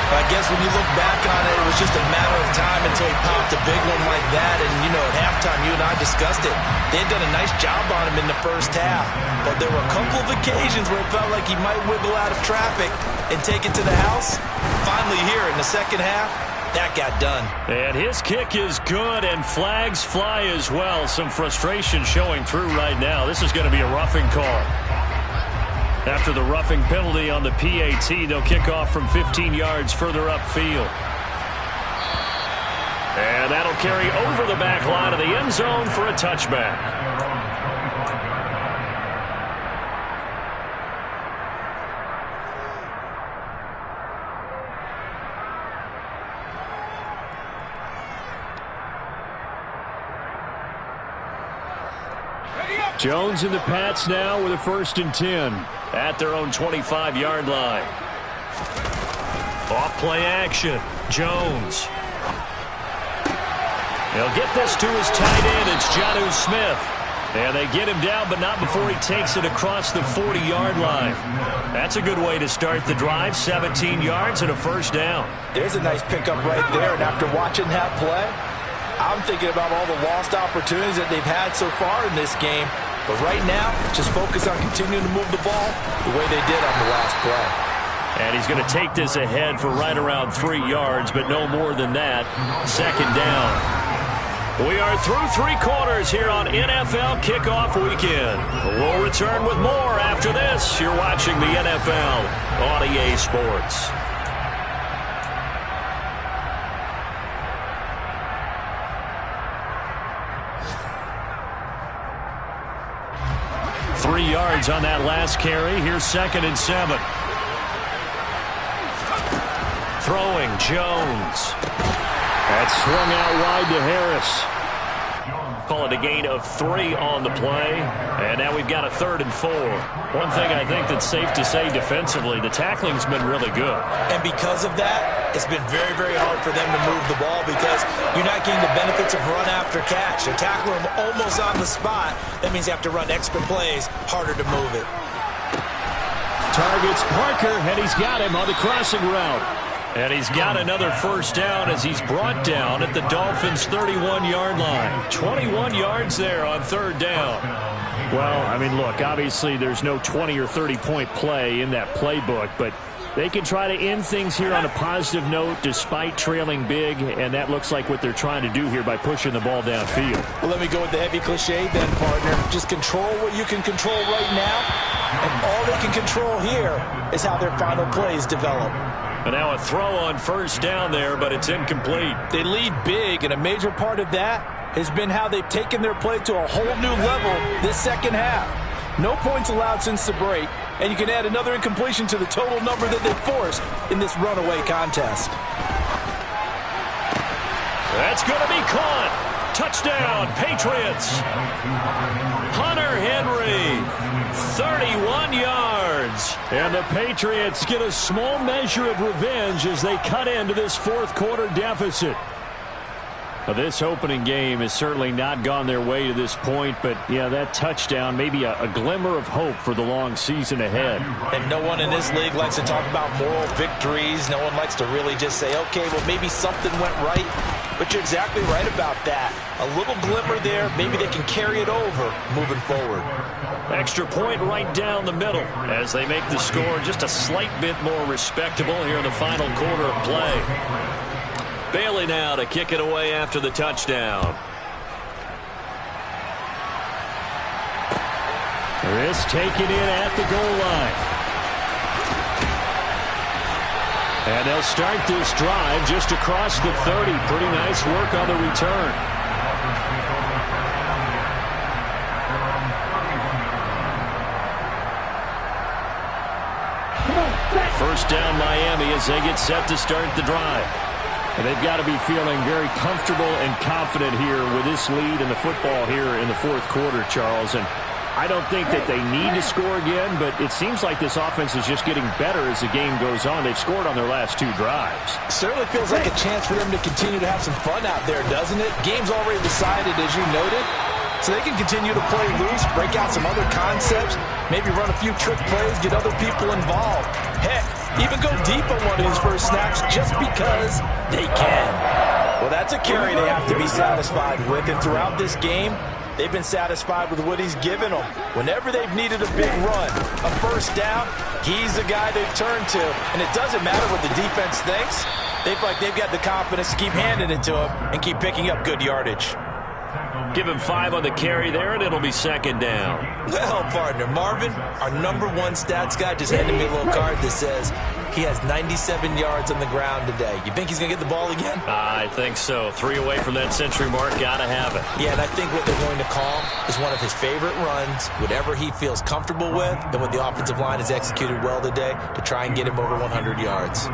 I guess when you look back on it, it was just a matter of time until he popped a big one like that. And, you know, at halftime, you and I discussed it. They had done a nice job on him in the first half. But there were a couple of occasions where it felt like he might wiggle out of traffic and take it to the house. Finally here in the second half, that got done. And his kick is good, and flags fly as well. Some frustration showing through right now. This is going to be a roughing call. After the roughing penalty on the PAT, they'll kick off from 15 yards further upfield. And that'll carry over the back line of the end zone for a touchback. Jones and the Pats now with a 1st and 10 at their own 25-yard line. Off play action. Jones. He'll get this to his tight end. It's Jonnu Smith. And they get him down, but not before he takes it across the 40-yard line. That's a good way to start the drive. 17 yards and a first down. There's a nice pickup right there, and after watching that play, I'm thinking about all the lost opportunities that they've had so far in this game. But right now, just focus on continuing to move the ball the way they did on the last play. And he's going to take this ahead for right around 3 yards, but no more than that. Second down. We are through 3 quarters here on NFL Kickoff Weekend. We'll return with more after this. You're watching the NFL on EA Sports. Three yards on that last carry. Here's 2nd and 7. Throwing, Jones. That's swung out wide to Harris. Call it a gain of 3 on the play. And now we've got a 3rd and 4. One thing I think that's safe to say defensively, the tackling's been really good. And because of that, it's been very, very hard for them to move the ball because you're not getting the benefits of run after catch. They're tackling them almost on the spot. That means you have to run extra plays, harder to move it. Targets Parker, and he's got him on the crossing route. And he's got another first down as he's brought down at the Dolphins' 31-yard line. 21 yards there on 3rd down. Well, I mean, look, obviously there's no 20 or 30-point play in that playbook, but they can try to end things here on a positive note despite trailing big, and that looks like what they're trying to do here by pushing the ball downfield. Well, let me go with the heavy cliche then, partner. Just control what you can control right now, and all they can control here is how their final plays develop. And now a throw on first down there, but it's incomplete. They lead big, and a major part of that has been how they've taken their play to a whole new level this second half. No points allowed since the break, and you can add another incompletion to the total number that they forced in this runaway contest. That's going to be caught. Touchdown, Patriots. Hunter Henry, 31 yards. And the Patriots get a small measure of revenge as they cut into this 4th quarter deficit. Well, this opening game has certainly not gone their way to this point, but, yeah, that touchdown may be a glimmer of hope for the long season ahead. And no one in this league likes to talk about moral victories. No one likes to really just say, okay, well, maybe something went right. But you're exactly right about that. A little glimmer there. Maybe they can carry it over moving forward. Extra point right down the middle as they make the score just a slight bit more respectable here in the final quarter of play. Bailey now to kick it away after the touchdown. This taken in at the goal line. And they'll start this drive just across the 30. Pretty nice work on the return. First down Miami as they get set to start the drive. And they've got to be feeling very comfortable and confident here with this lead in the football here in the 4th quarter, Charles. And I don't think that they need to score again, but it seems like this offense is just getting better as the game goes on. They've scored on their last 2 drives. Certainly feels like a chance for them to continue to have some fun out there, doesn't it? Game's already decided, as you noted. So they can continue to play loose, break out some other concepts, maybe run a few trick plays, get other people involved. Heck, even go deep on one of these first snaps just because they can. Well, that's a carry they have to be satisfied with. And throughout this game, they've been satisfied with what he's given them. Whenever they've needed a big run, a first down, he's the guy they've turned to. And it doesn't matter what the defense thinks. They feel like they've got the confidence to keep handing it to him and keep picking up good yardage. Give him 5 on the carry there, and it'll be 2nd down. Well, partner, Marvin, our #1 stats guy, just handed me a little card that says he has 97 yards on the ground today. You think he's going to get the ball again? I think so. 3 away from that century mark. Got to have it. Yeah, and I think what they're going to call is one of his favorite runs, whatever he feels comfortable with, and what the offensive line has executed well today to try and get him over 100 yards.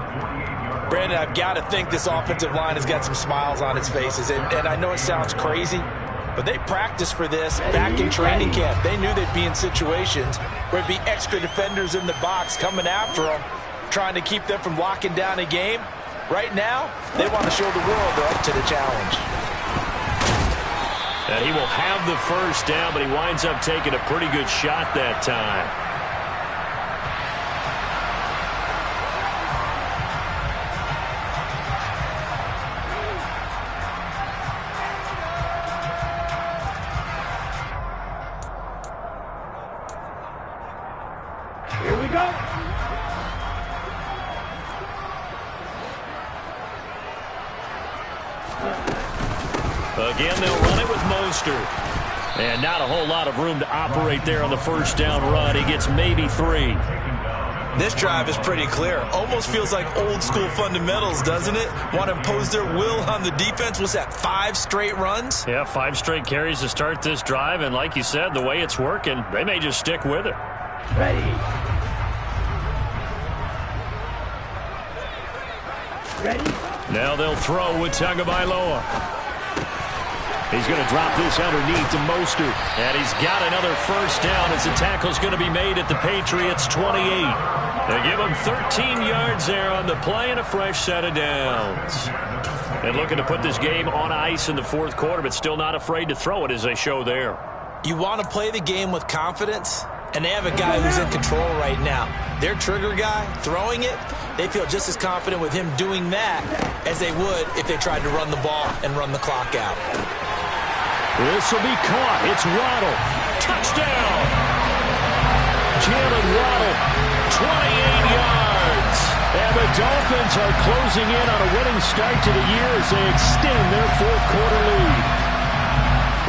Brandon, I've got to think this offensive line has got some smiles on its faces, and I know it sounds crazy, but they practiced for this back in training camp. They knew they'd be in situations where there'd be extra defenders in the box coming after them, trying to keep them from locking down a game. Right now, they want to show the world they're up to the challenge. And he will have the first down, but he winds up taking a pretty good shot that time. Here we go. Again, they'll run it with Mostert. And not a whole lot of room to operate there on the first down run. He gets maybe 3. This drive is pretty clear. Almost feels like old school fundamentals, doesn't it? Want to impose their will on the defense. Was that 5 straight runs? Yeah, 5 straight carries to start this drive. And like you said, the way it's working, they may just stick with it. Ready. Ready. Now they'll throw with Tagovailoa. He's going to drop this underneath to Mostert. And he's got another first down as the tackle's going to be made at the Patriots' 28. They give him 13 yards there on the play and a fresh set of downs. And looking to put this game on ice in the fourth quarter, but still not afraid to throw it as they show there. You want to play the game with confidence, and they have a guy who's in control right now. Their trigger guy, throwing it, they feel just as confident with him doing that as they would if they tried to run the ball and run the clock out. This will be caught. It's Waddle. Touchdown! Jalen Waddle, 28 yards. And the Dolphins are closing in on a winning start to the year as they extend their fourth quarter lead.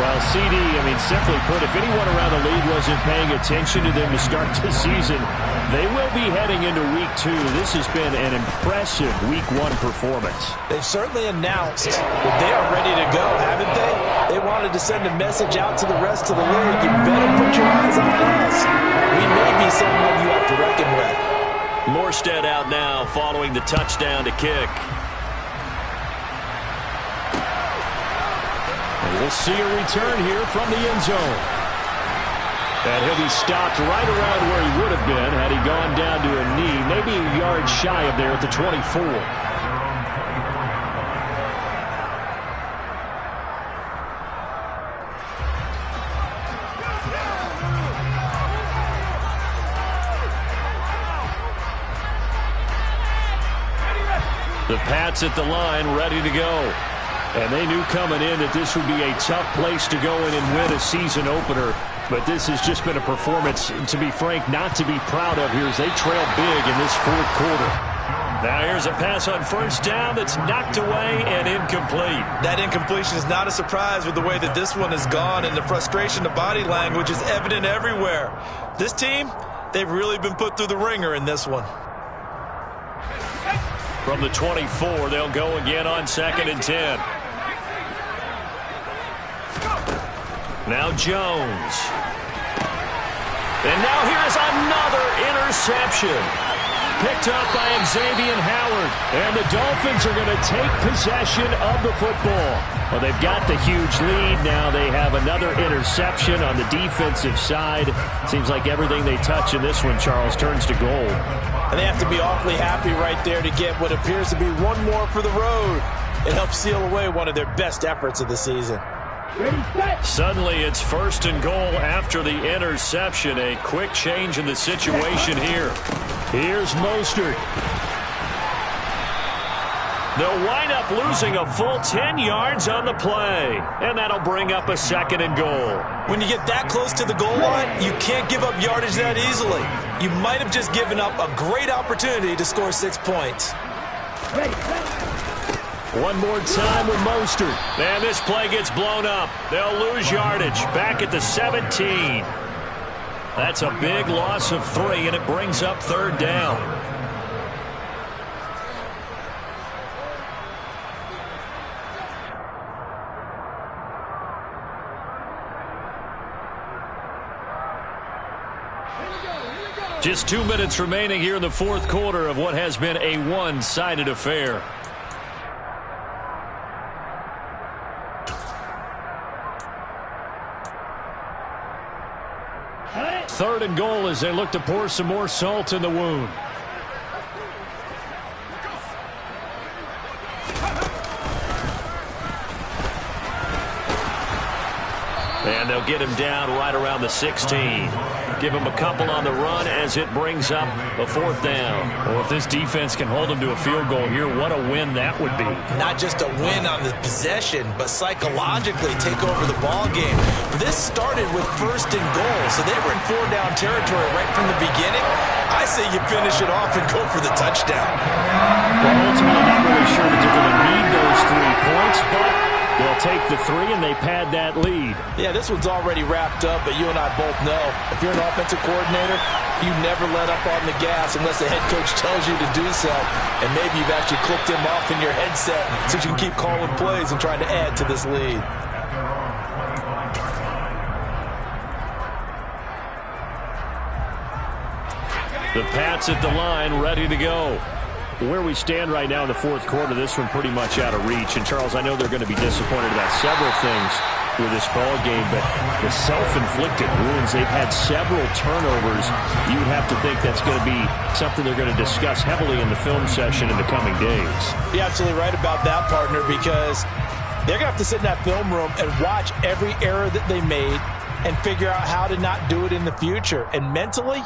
Well, CD, simply put, if anyone around the league wasn't paying attention to them to start the season, they will be heading into Week 2. This has been an impressive Week 1 performance. They've certainly announced that they are ready to go, haven't they? They wanted to send a message out to the rest of the league. You better put your eyes on us. We may be someone you have to reckon with. Morstead out now following the touchdown to kick. We'll see a return here from the end zone. And he'll be stopped right around where he would have been had he gone down to a knee, maybe a yard shy of there at the 24. The Pats at the line, ready to go. And they knew coming in that this would be a tough place to go in and win a season opener. But this has just been a performance, to be frank, not to be proud of here as they trail big in this fourth quarter. Now here's a pass on first down that's knocked away and incomplete. That incompletion is not a surprise with the way that this one has gone, and the frustration, the body language is evident everywhere. This team, they've really been put through the ringer in this one. From the 24, they'll go again on 2nd and 10. Now Jones. And now here's another interception. Picked up by Xavier Howard. And the Dolphins are going to take possession of the football. Well, they've got the huge lead. Now they have another interception on the defensive side. Seems like everything they touch in this one, Charles, turns to gold. And they have to be awfully happy right there to get what appears to be one more for the road. It helps seal away one of their best efforts of the season. Suddenly it's 1st and goal after the interception. A quick change in the situation here. Here's Mostert. They'll wind up losing a full 10 yards on the play. And that'll bring up a 2nd and goal. When you get that close to the goal line, you can't give up yardage that easily. You might have just given up a great opportunity to score 6 points. One more time with Mostert. And this play gets blown up. They'll lose yardage back at the 17. That's a big loss of 3, and it brings up 3rd down. Just 2 minutes remaining here in the fourth quarter of what has been a one-sided affair. Third and goal as they look to pour some more salt in the wound. And they'll get him down right around the 16. Give him a couple on the run as it brings up a 4th down. Well, if this defense can hold him to a field goal here, what a win that would be. Not just a win on the possession, but psychologically take over the ball game. This started with 1st and goal, so they were in 4-down territory right from the beginning. I say you finish it off and go for the touchdown. Well, ultimately, not really sure that they're going to need those 3 points, but they'll take the 3 and they pad that lead. Yeah, this one's already wrapped up, but you and I both know if you're an offensive coordinator, you never let up on the gas unless the head coach tells you to do so. And maybe you've actually clicked him off in your headset so you can keep calling plays and trying to add to this lead. The Pats at the line, ready to go. Where we stand right now in the 4th quarter, this one pretty much out of reach. And, Charles, I know they're going to be disappointed about several things with this ball game, but the self-inflicted wounds, they've had several turnovers. You would have to think that's going to be something they're going to discuss heavily in the film session in the coming days. You're absolutely right about that, partner, because they're going to have to sit in that film room and watch every error that they made and figure out how to not do it in the future. And mentally,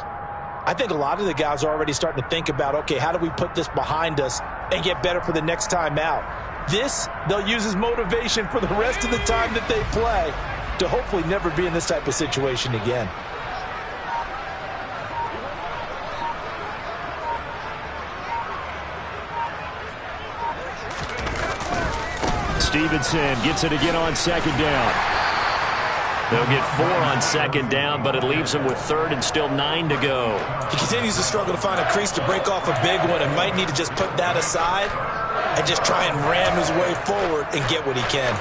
I think a lot of the guys are already starting to think about, okay, how do we put this behind us and get better for the next time out? This, they'll use as motivation for the rest of the time that they play to hopefully never be in this type of situation again. Stevenson gets it again on 2nd down. They'll get 4 on 2nd down, but it leaves them with 3rd and still 9 to go. He continues to struggle to find a crease to break off a big one and might need to just put that aside and just try and ram his way forward and get what he can.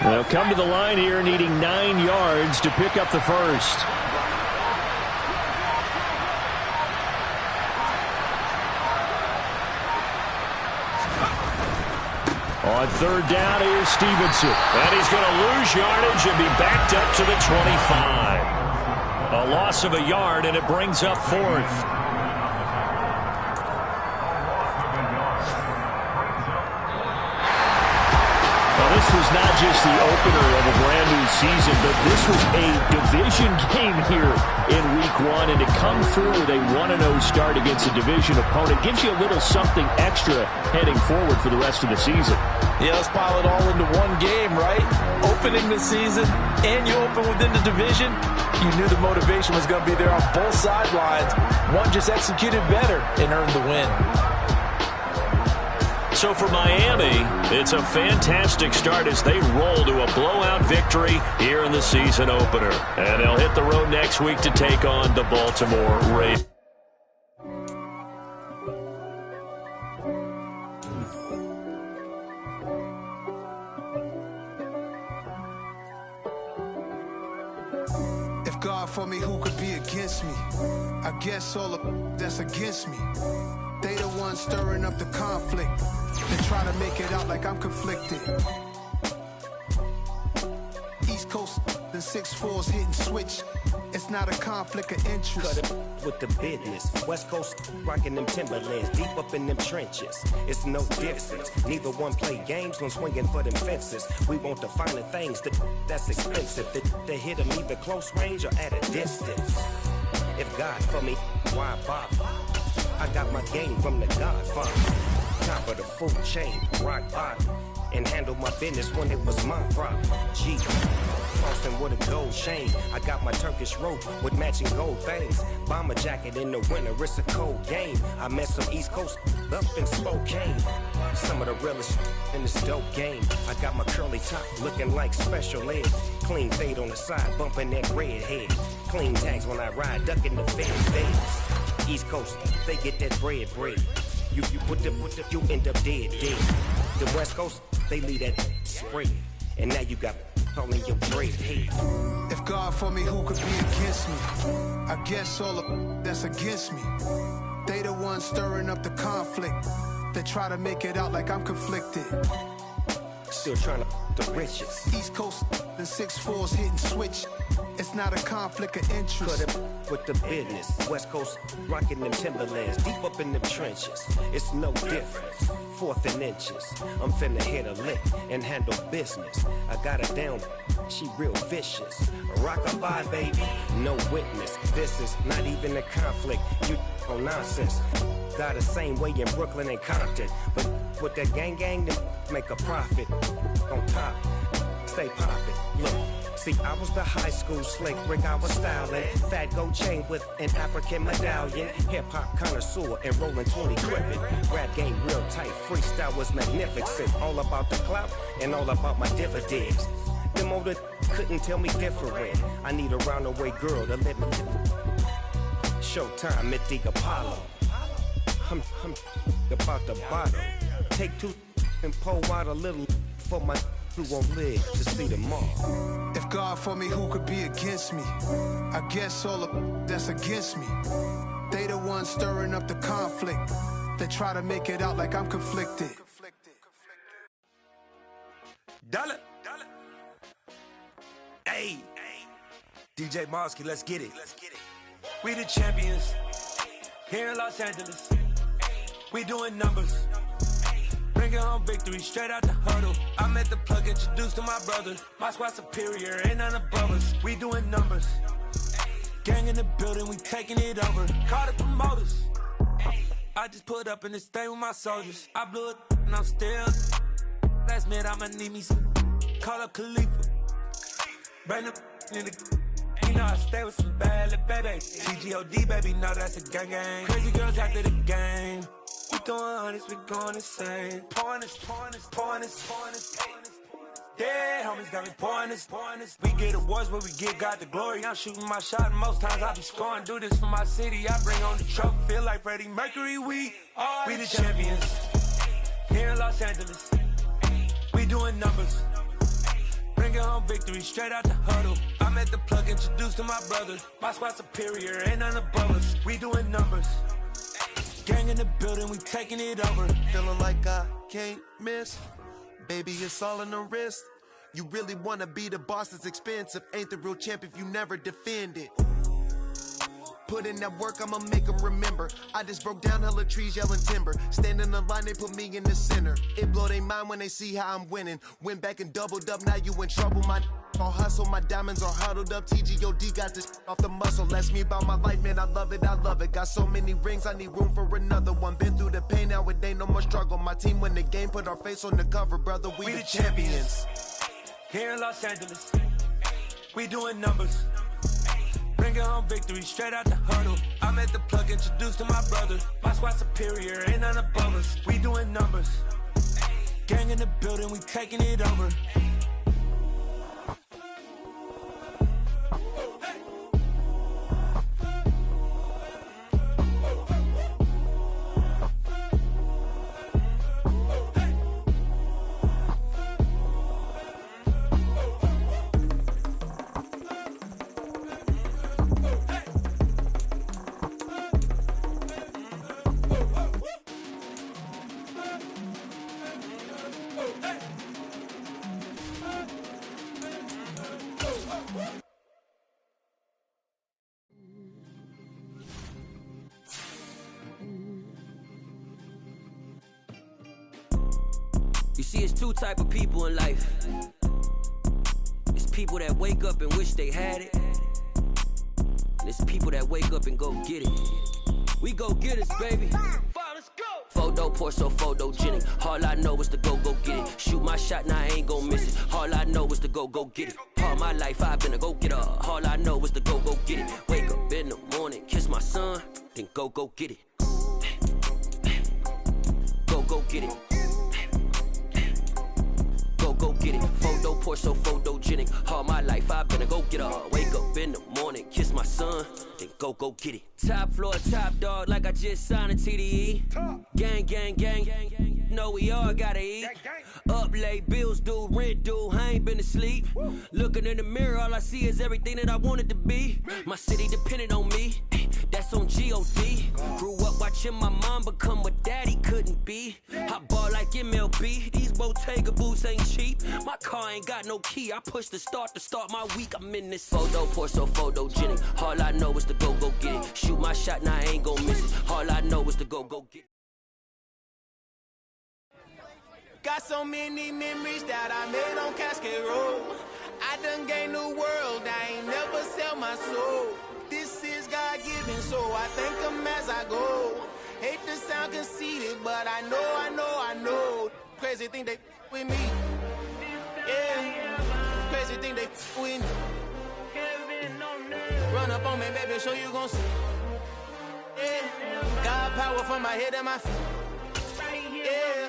They'll come to the line here needing 9 yards to pick up the 1st. On 3rd down, here's Stevenson. And he's going to lose yardage and be backed up to the 25. A loss of a yard, and it brings up 4th. This was not just the opener of a brand new season, but this was a division game here in Week 1, and to come through with a 1-0 start against a division opponent gives you a little something extra heading forward for the rest of the season. Yeah, let's pile it all into one game, right? Opening the season, and you open within the division. You knew the motivation was going to be there on both sidelines. One just executed better and earned the win. So for Miami, it's a fantastic start as they roll to a blowout victory here in the season opener. And they'll hit the road next week to take on the Baltimore Ravens. If God for me, who could be against me? I guess all of that's against me. They the ones stirring up the conflict. They try to make it out like I'm conflicted. East Coast, the 6'4's hitting switch. It's not a conflict of interest. Cut it with the business. West Coast rocking them Timberlands, deep up in them trenches. It's no difference. Neither one play games when swinging for them fences. We want the finer things that's expensive. They hit them either close range or at a distance. If God for me, why bother? I got my game from the Godfather. Top of the food chain, rock bottom. And handle my business when it was my problem. G, crossing with a gold chain. I got my Turkish rope with matching gold things. Bomber jacket in the winter, it's a cold game. I met some East Coast up in Spokane. Some of the realest in this dope game. I got my curly top looking like special ed. Clean fade on the side, bumping that red head. Clean tags when I ride, ducking the feds. East Coast, they get that bread. You you end up dead. The West Coast, they leave that spread. And now you got calling your dread head. If God for me, who could be against me? I guess all of that's against me. They the ones stirring up the conflict. They try to make it out like I'm conflicted. Still trying to the riches. East Coast and 6'4s hitting switch. It's not a conflict of interest. Cut it with the business. West Coast rocking them Timberlands, deep up in them trenches. It's no different. Fourth and inches. I'm finna hit a lick and handle business. I got her down, she real vicious. Rockabye, baby, no witness. This is not even a conflict. You on nonsense. Got the same way in Brooklyn and Compton, but with that gang, then make a profit. On top, stay poppin'. Look. See, I was the high school slick Rick, I was styling. Fat gold chain with an African medallion. Hip-hop connoisseur and rolling 20 crippin'. Rap game real tight, freestyle was magnificent. All about the clout and all about my dividends. Them older couldn't tell me different. I need a roundaway girl to let me Showtime at the Apollo. I'm about the bottom. Take two and pour out a little for my who won't live to see tomorrow. If God for me, who could be against me? I guess all of that's against me. They the ones stirring up the conflict. They try to make it out like I'm conflicted. Dollar. Hey, DJ Mosky, let's get it. We the champions here in Los Angeles. We doing numbers. Bringing home victory straight out the huddle. I'm at the plug, introduced to my brother. My squad superior, ain't none above us. We doing numbers. Gang in the building, we taking it over. Call the promoters. I just put up in this thing with my soldiers. I blew it and I'm still. Last minute I'ma need me some. Call up Khalifa. Bring up in the. You know I stay with some bad little baby. TGOD baby, know that's a gang. Crazy girls after the game. We throwing hundreds, we going insane. Pouring this. Dead homies got me pouring this. We get awards, but we get God the glory. I'm shooting my shot, and most times I be scoring. Do this for my city, I bring on the trophy. Feel like Freddie Mercury, we the champions. Here in Los Angeles, we doing numbers. Bringing home victory straight out the huddle. I'm at the plug, introduced to my brother. My squad superior, ain't none above us. We doing numbers. Gang in the building, we taking it over. Feeling like I can't miss. Baby, it's all in the wrist. You really wanna be the boss, it's expensive. Ain't the real champ if you never defend it. Put in that work, I'ma make them remember. I just broke down hella trees, yelling timber. Stand in the line, they put me in the center. It blow their mind when they see how I'm winning. Went back and doubled up, now you in trouble. My all hustle, my diamonds are huddled up. TGOD got this off the muscle. Ask me about my life, man, I love it. Got so many rings, I need room for another one. Been through the pain, now it ain't no more struggle. My team win the game, put our face on the cover, brother. We the champions. Here in Los Angeles, we doing numbers. Bringing home victory straight out the huddle. I'm at the plug, introduced to my brother. My squad superior, ain't none above us. We doing numbers. Gang in the building, we taking it over. You see, it's two type of people in life. It's people that wake up and wish they had it. And it's people that wake up and go get it. We go get it, baby. Let's go. Photo pour so photogenic. All I know is to go get it. Shoot my shot, now I ain't gon' miss it. All I know is to go get it. All my life I've been a go getter. All I know is to go get it. Wake up in the morning, kiss my son, then go get it. Go get it. Go get it. Photo pour so photogenic. All my life I've been a go getter. Wake up in the morning, kiss my son, then go get it. Top floor, top dog, like I just signed a TDE. Gang. Know we all gotta eat. Up late, bills due, rent due, I ain't been asleep. Looking in the mirror, all I see is everything that I wanted to be. My city depended on me. That's on G.O.D. Grew up watching my mom become what daddy couldn't be. I ball like MLB, these Bottega boots ain't cheap. My car ain't got no key, I push the start to start my week. I'm in this photo, pour so photogenic. All I know is to go get it. Shoot my shot, now I ain't gon' miss it. All I know is to go get it. Got so many memories that I made on Cascade Road. I done gained the world, I ain't never sell my soul. This is God-given, so I thank him as I go. Hate to sound conceited, but I know. Crazy thing they with me. Yeah, crazy thing they with me. Run up on me, baby, show you gon' see. Yeah, God power from my head and my feet. Yeah.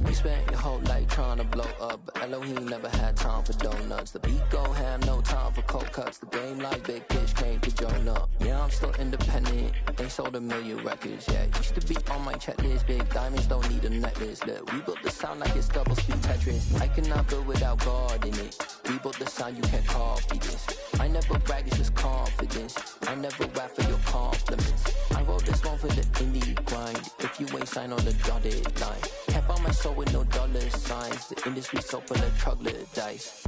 You spent your whole life trying to blow up, but Elohim never had time for donuts. The beat go have no time for cold cuts. The game like big pitch came to join up. Yeah, I'm still independent, ain't sold 1 million records yet. Used to be on my checklist, big diamonds don't need a necklace. Look, we built the sound like it's double speed Tetris. I cannot build without God in it. We built the sound, you can't copy this. I never brag, it's just confidence. I never rap for your compliments. I wrote this one for the indie grind. If you ain't signed on the dotted line, can't buy my soul with no dollar signs. The industry so full of troglodytes.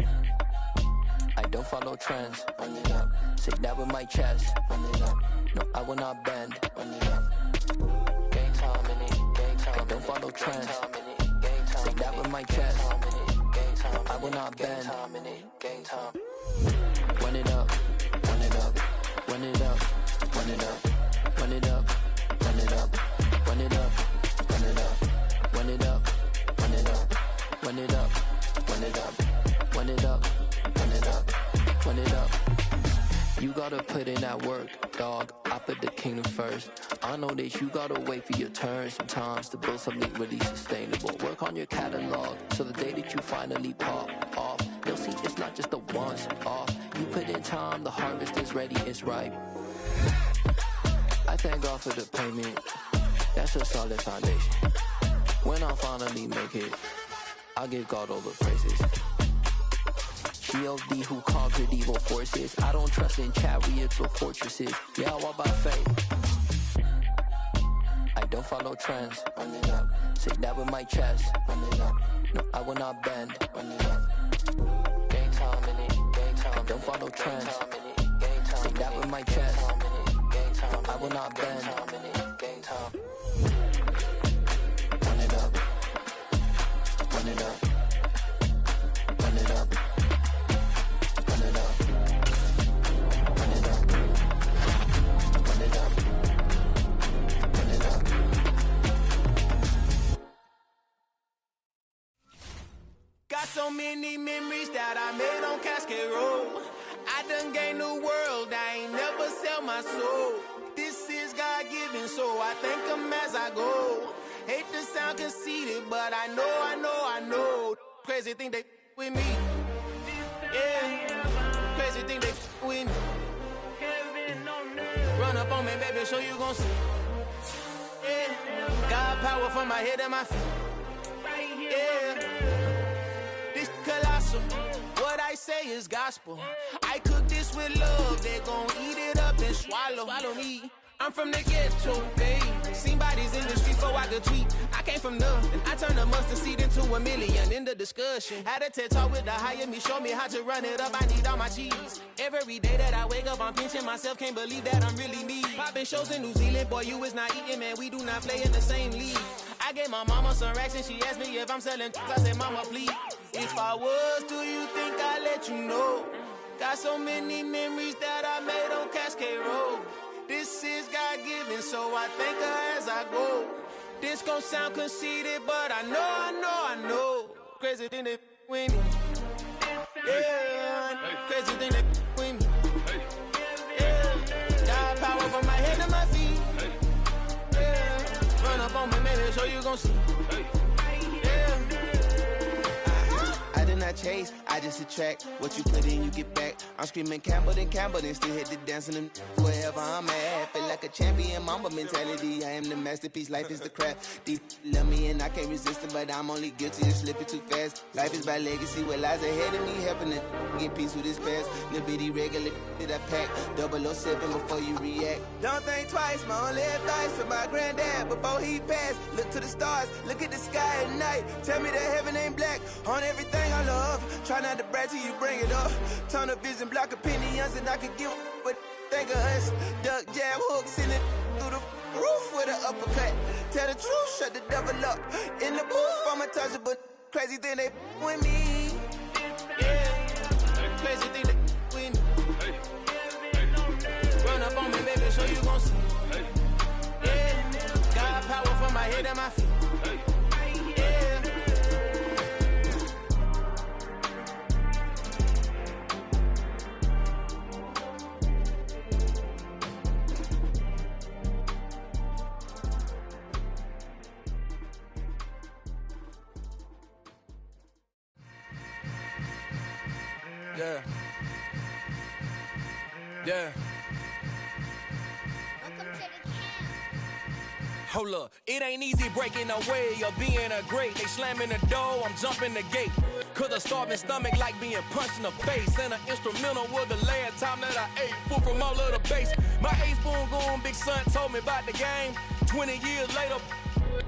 I don't follow trends. Run it up. Say that with my chest. Run it up. No, I will not bend. Run it up. Game time in it. Game time. I don't follow trends. Say that with my chest. No, I will not bend. Game time. Run it up. Run it up. Run it up. Run it up. Run it up. Run it up. Run it up. Run it up. Run it up. Run it up. Run it up. Run it up. Run it up. Run it up. Run it up. You gotta put in that work, dog. I put the kingdom first. I know that you gotta wait for your turn sometimes to build something really sustainable. Work on your catalog, so the day that you finally pop off, they'll see it's not just a once off. You put in time, the harvest is ready, it's ripe. I thank God for the payment. That's a solid foundation. When I finally make it, I give God all the praises. G.O.D. who conquered evil forces. I don't trust in chariots or fortresses. Yeah, I walk by faith. I don't follow trends. Run it up. Say that with my chest. Run it up. No, I will not bend. Run it up. Game time in it. Game time. follow trends. Say that with my chest. I will not bend. Run it up. Run it up. Run it up. Run it up. Run it up. Run it up. Run it up. Got so many memories that I made on Cascade Road. I done gained the world, I ain't never sell my soul. This is God-given, so I thank him as I go. Hate to sound conceited, but I know. Crazy thing they with me. Yeah, crazy thing they with me. Run up on me, baby, so you gon' see. Yeah, God power from my head and my feet. Yeah, this colossal. What I say is gospel. I cook this with love. They gon' eat it up and swallow me. I'm from the ghetto, babe. Seen bodies in the street before I could tweet. I came from nothing. I turned a mustard seed into a million. In the discussion, had a TED talk with the higher me. Show me how to run it up. I need all my cheese. Every day that I wake up, I'm pinching myself. Can't believe that I'm really me. Popping shows in New Zealand, boy, you is not eating, man. We do not play in the same league. I gave my mama some racks and she asked me if I'm selling. I said, mama, please. If I was, do you think I'd let you know? Got so many memories that I made on Cascade Road. This is God-given, so I thank her as I go. This gon' sound conceited, but I know. Crazy thing they with me. Yeah, crazy thing they with me. Yeah, got power from my head to my feet. Yeah, run up on me, maybe so you gon' see. Yeah. I did not chase, I just attract. What you put in, you get back. I'm screaming Campbell, then still hit the dance and them wherever I'm at. Feel like a champion, mamba mentality. I am the masterpiece, life is the crap. Deep love me and I can't resist it, but I'm only guilty of slipping too fast. Life is by legacy, what lies ahead of me, helping to get peace with this past. Little bitty regular that I pack, 007 before you react. Don't think twice, my only advice for my granddad before he passed. Look to the stars, look at the sky at night. Tell me that heaven ain't black on everything I love. Try not to brag till you bring it up. Tunnel vision, block opinions, and I could give what think of us. Duck jab hooks in it through the roof with an uppercut. Tell the truth, shut the devil up. In the booth, I'm untouchable. Crazy thing they with me. Yeah, crazy thing they with me. Run up on me, baby, so you gon' see. Yeah, got power from my head and my feet. Yeah. Yeah. Hold up, it ain't easy breaking away or being a great. They slamming the door, I'm jumping the gate. Cause a starving stomach like being punched in the face. And an instrumental was the last time that I ate food from all of the base. My ace boom goon, big son told me about the game. 20 years later,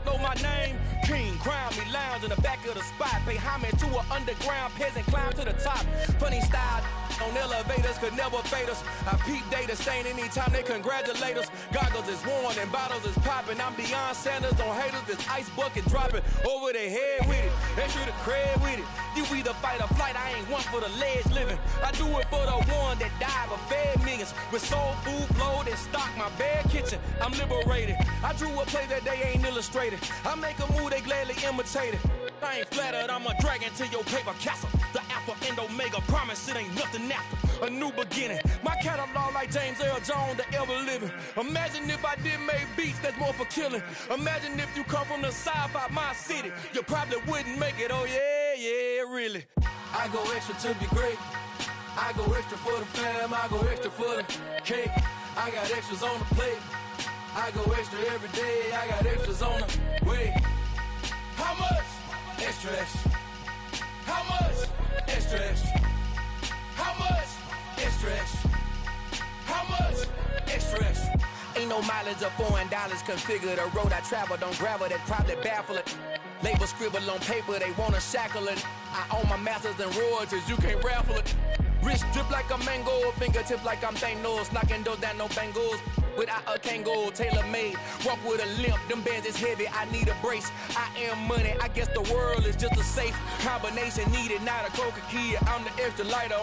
know my name. King, crown me, lounge in the back of the spot. Pay homage to an underground peasant, climb to the top. Funny style on elevators could never fade us. I peep data stain anytime they congratulate us. Goggles is worn and bottles is popping. I'm beyond Sanders on haters, this ice bucket dropping over their head with it. Extra the cred with it. You either fight or flight, I ain't one for the ledge living. I do it for the one that died but fed millions. With soul food flowed and stock my bad kitchen. I'm liberated. I drew a play that they ain't illustrated. I make a move, they gladly imitate it. I ain't flattered, I'm a dragon to your paper castle. The alpha and omega, promise it ain't nothing after. A new beginning. My catalog like James Earl Jones, the ever living. Imagine if I did make beats that's more for killing. Imagine if you come from the sci-fi, my city. You probably wouldn't make it, oh yeah, really. I go extra to be great. I go extra for the fam, I go extra for the cake. I got extras on the plate. I go extra every day, I got extras on the way. How much? Extra, extra. How much? Extra, extra. How much? Extra, extra. How much? Extra, extra. Ain't no mileage of $4 configure the road I travel. Don't gravel that probably baffle it. Label scribble on paper, they wanna shackle it. I own my masters and royalties, you can't raffle it. Wrist drip like a mango, fingertip like I'm Thanos, knocking those down, no bangles. Without a Kango, tailor-made, walk with a limp, them bands is heavy, I need a brace. I am money, I guess the world is just a safe combination needed, not a coca key. I'm the extra lighter.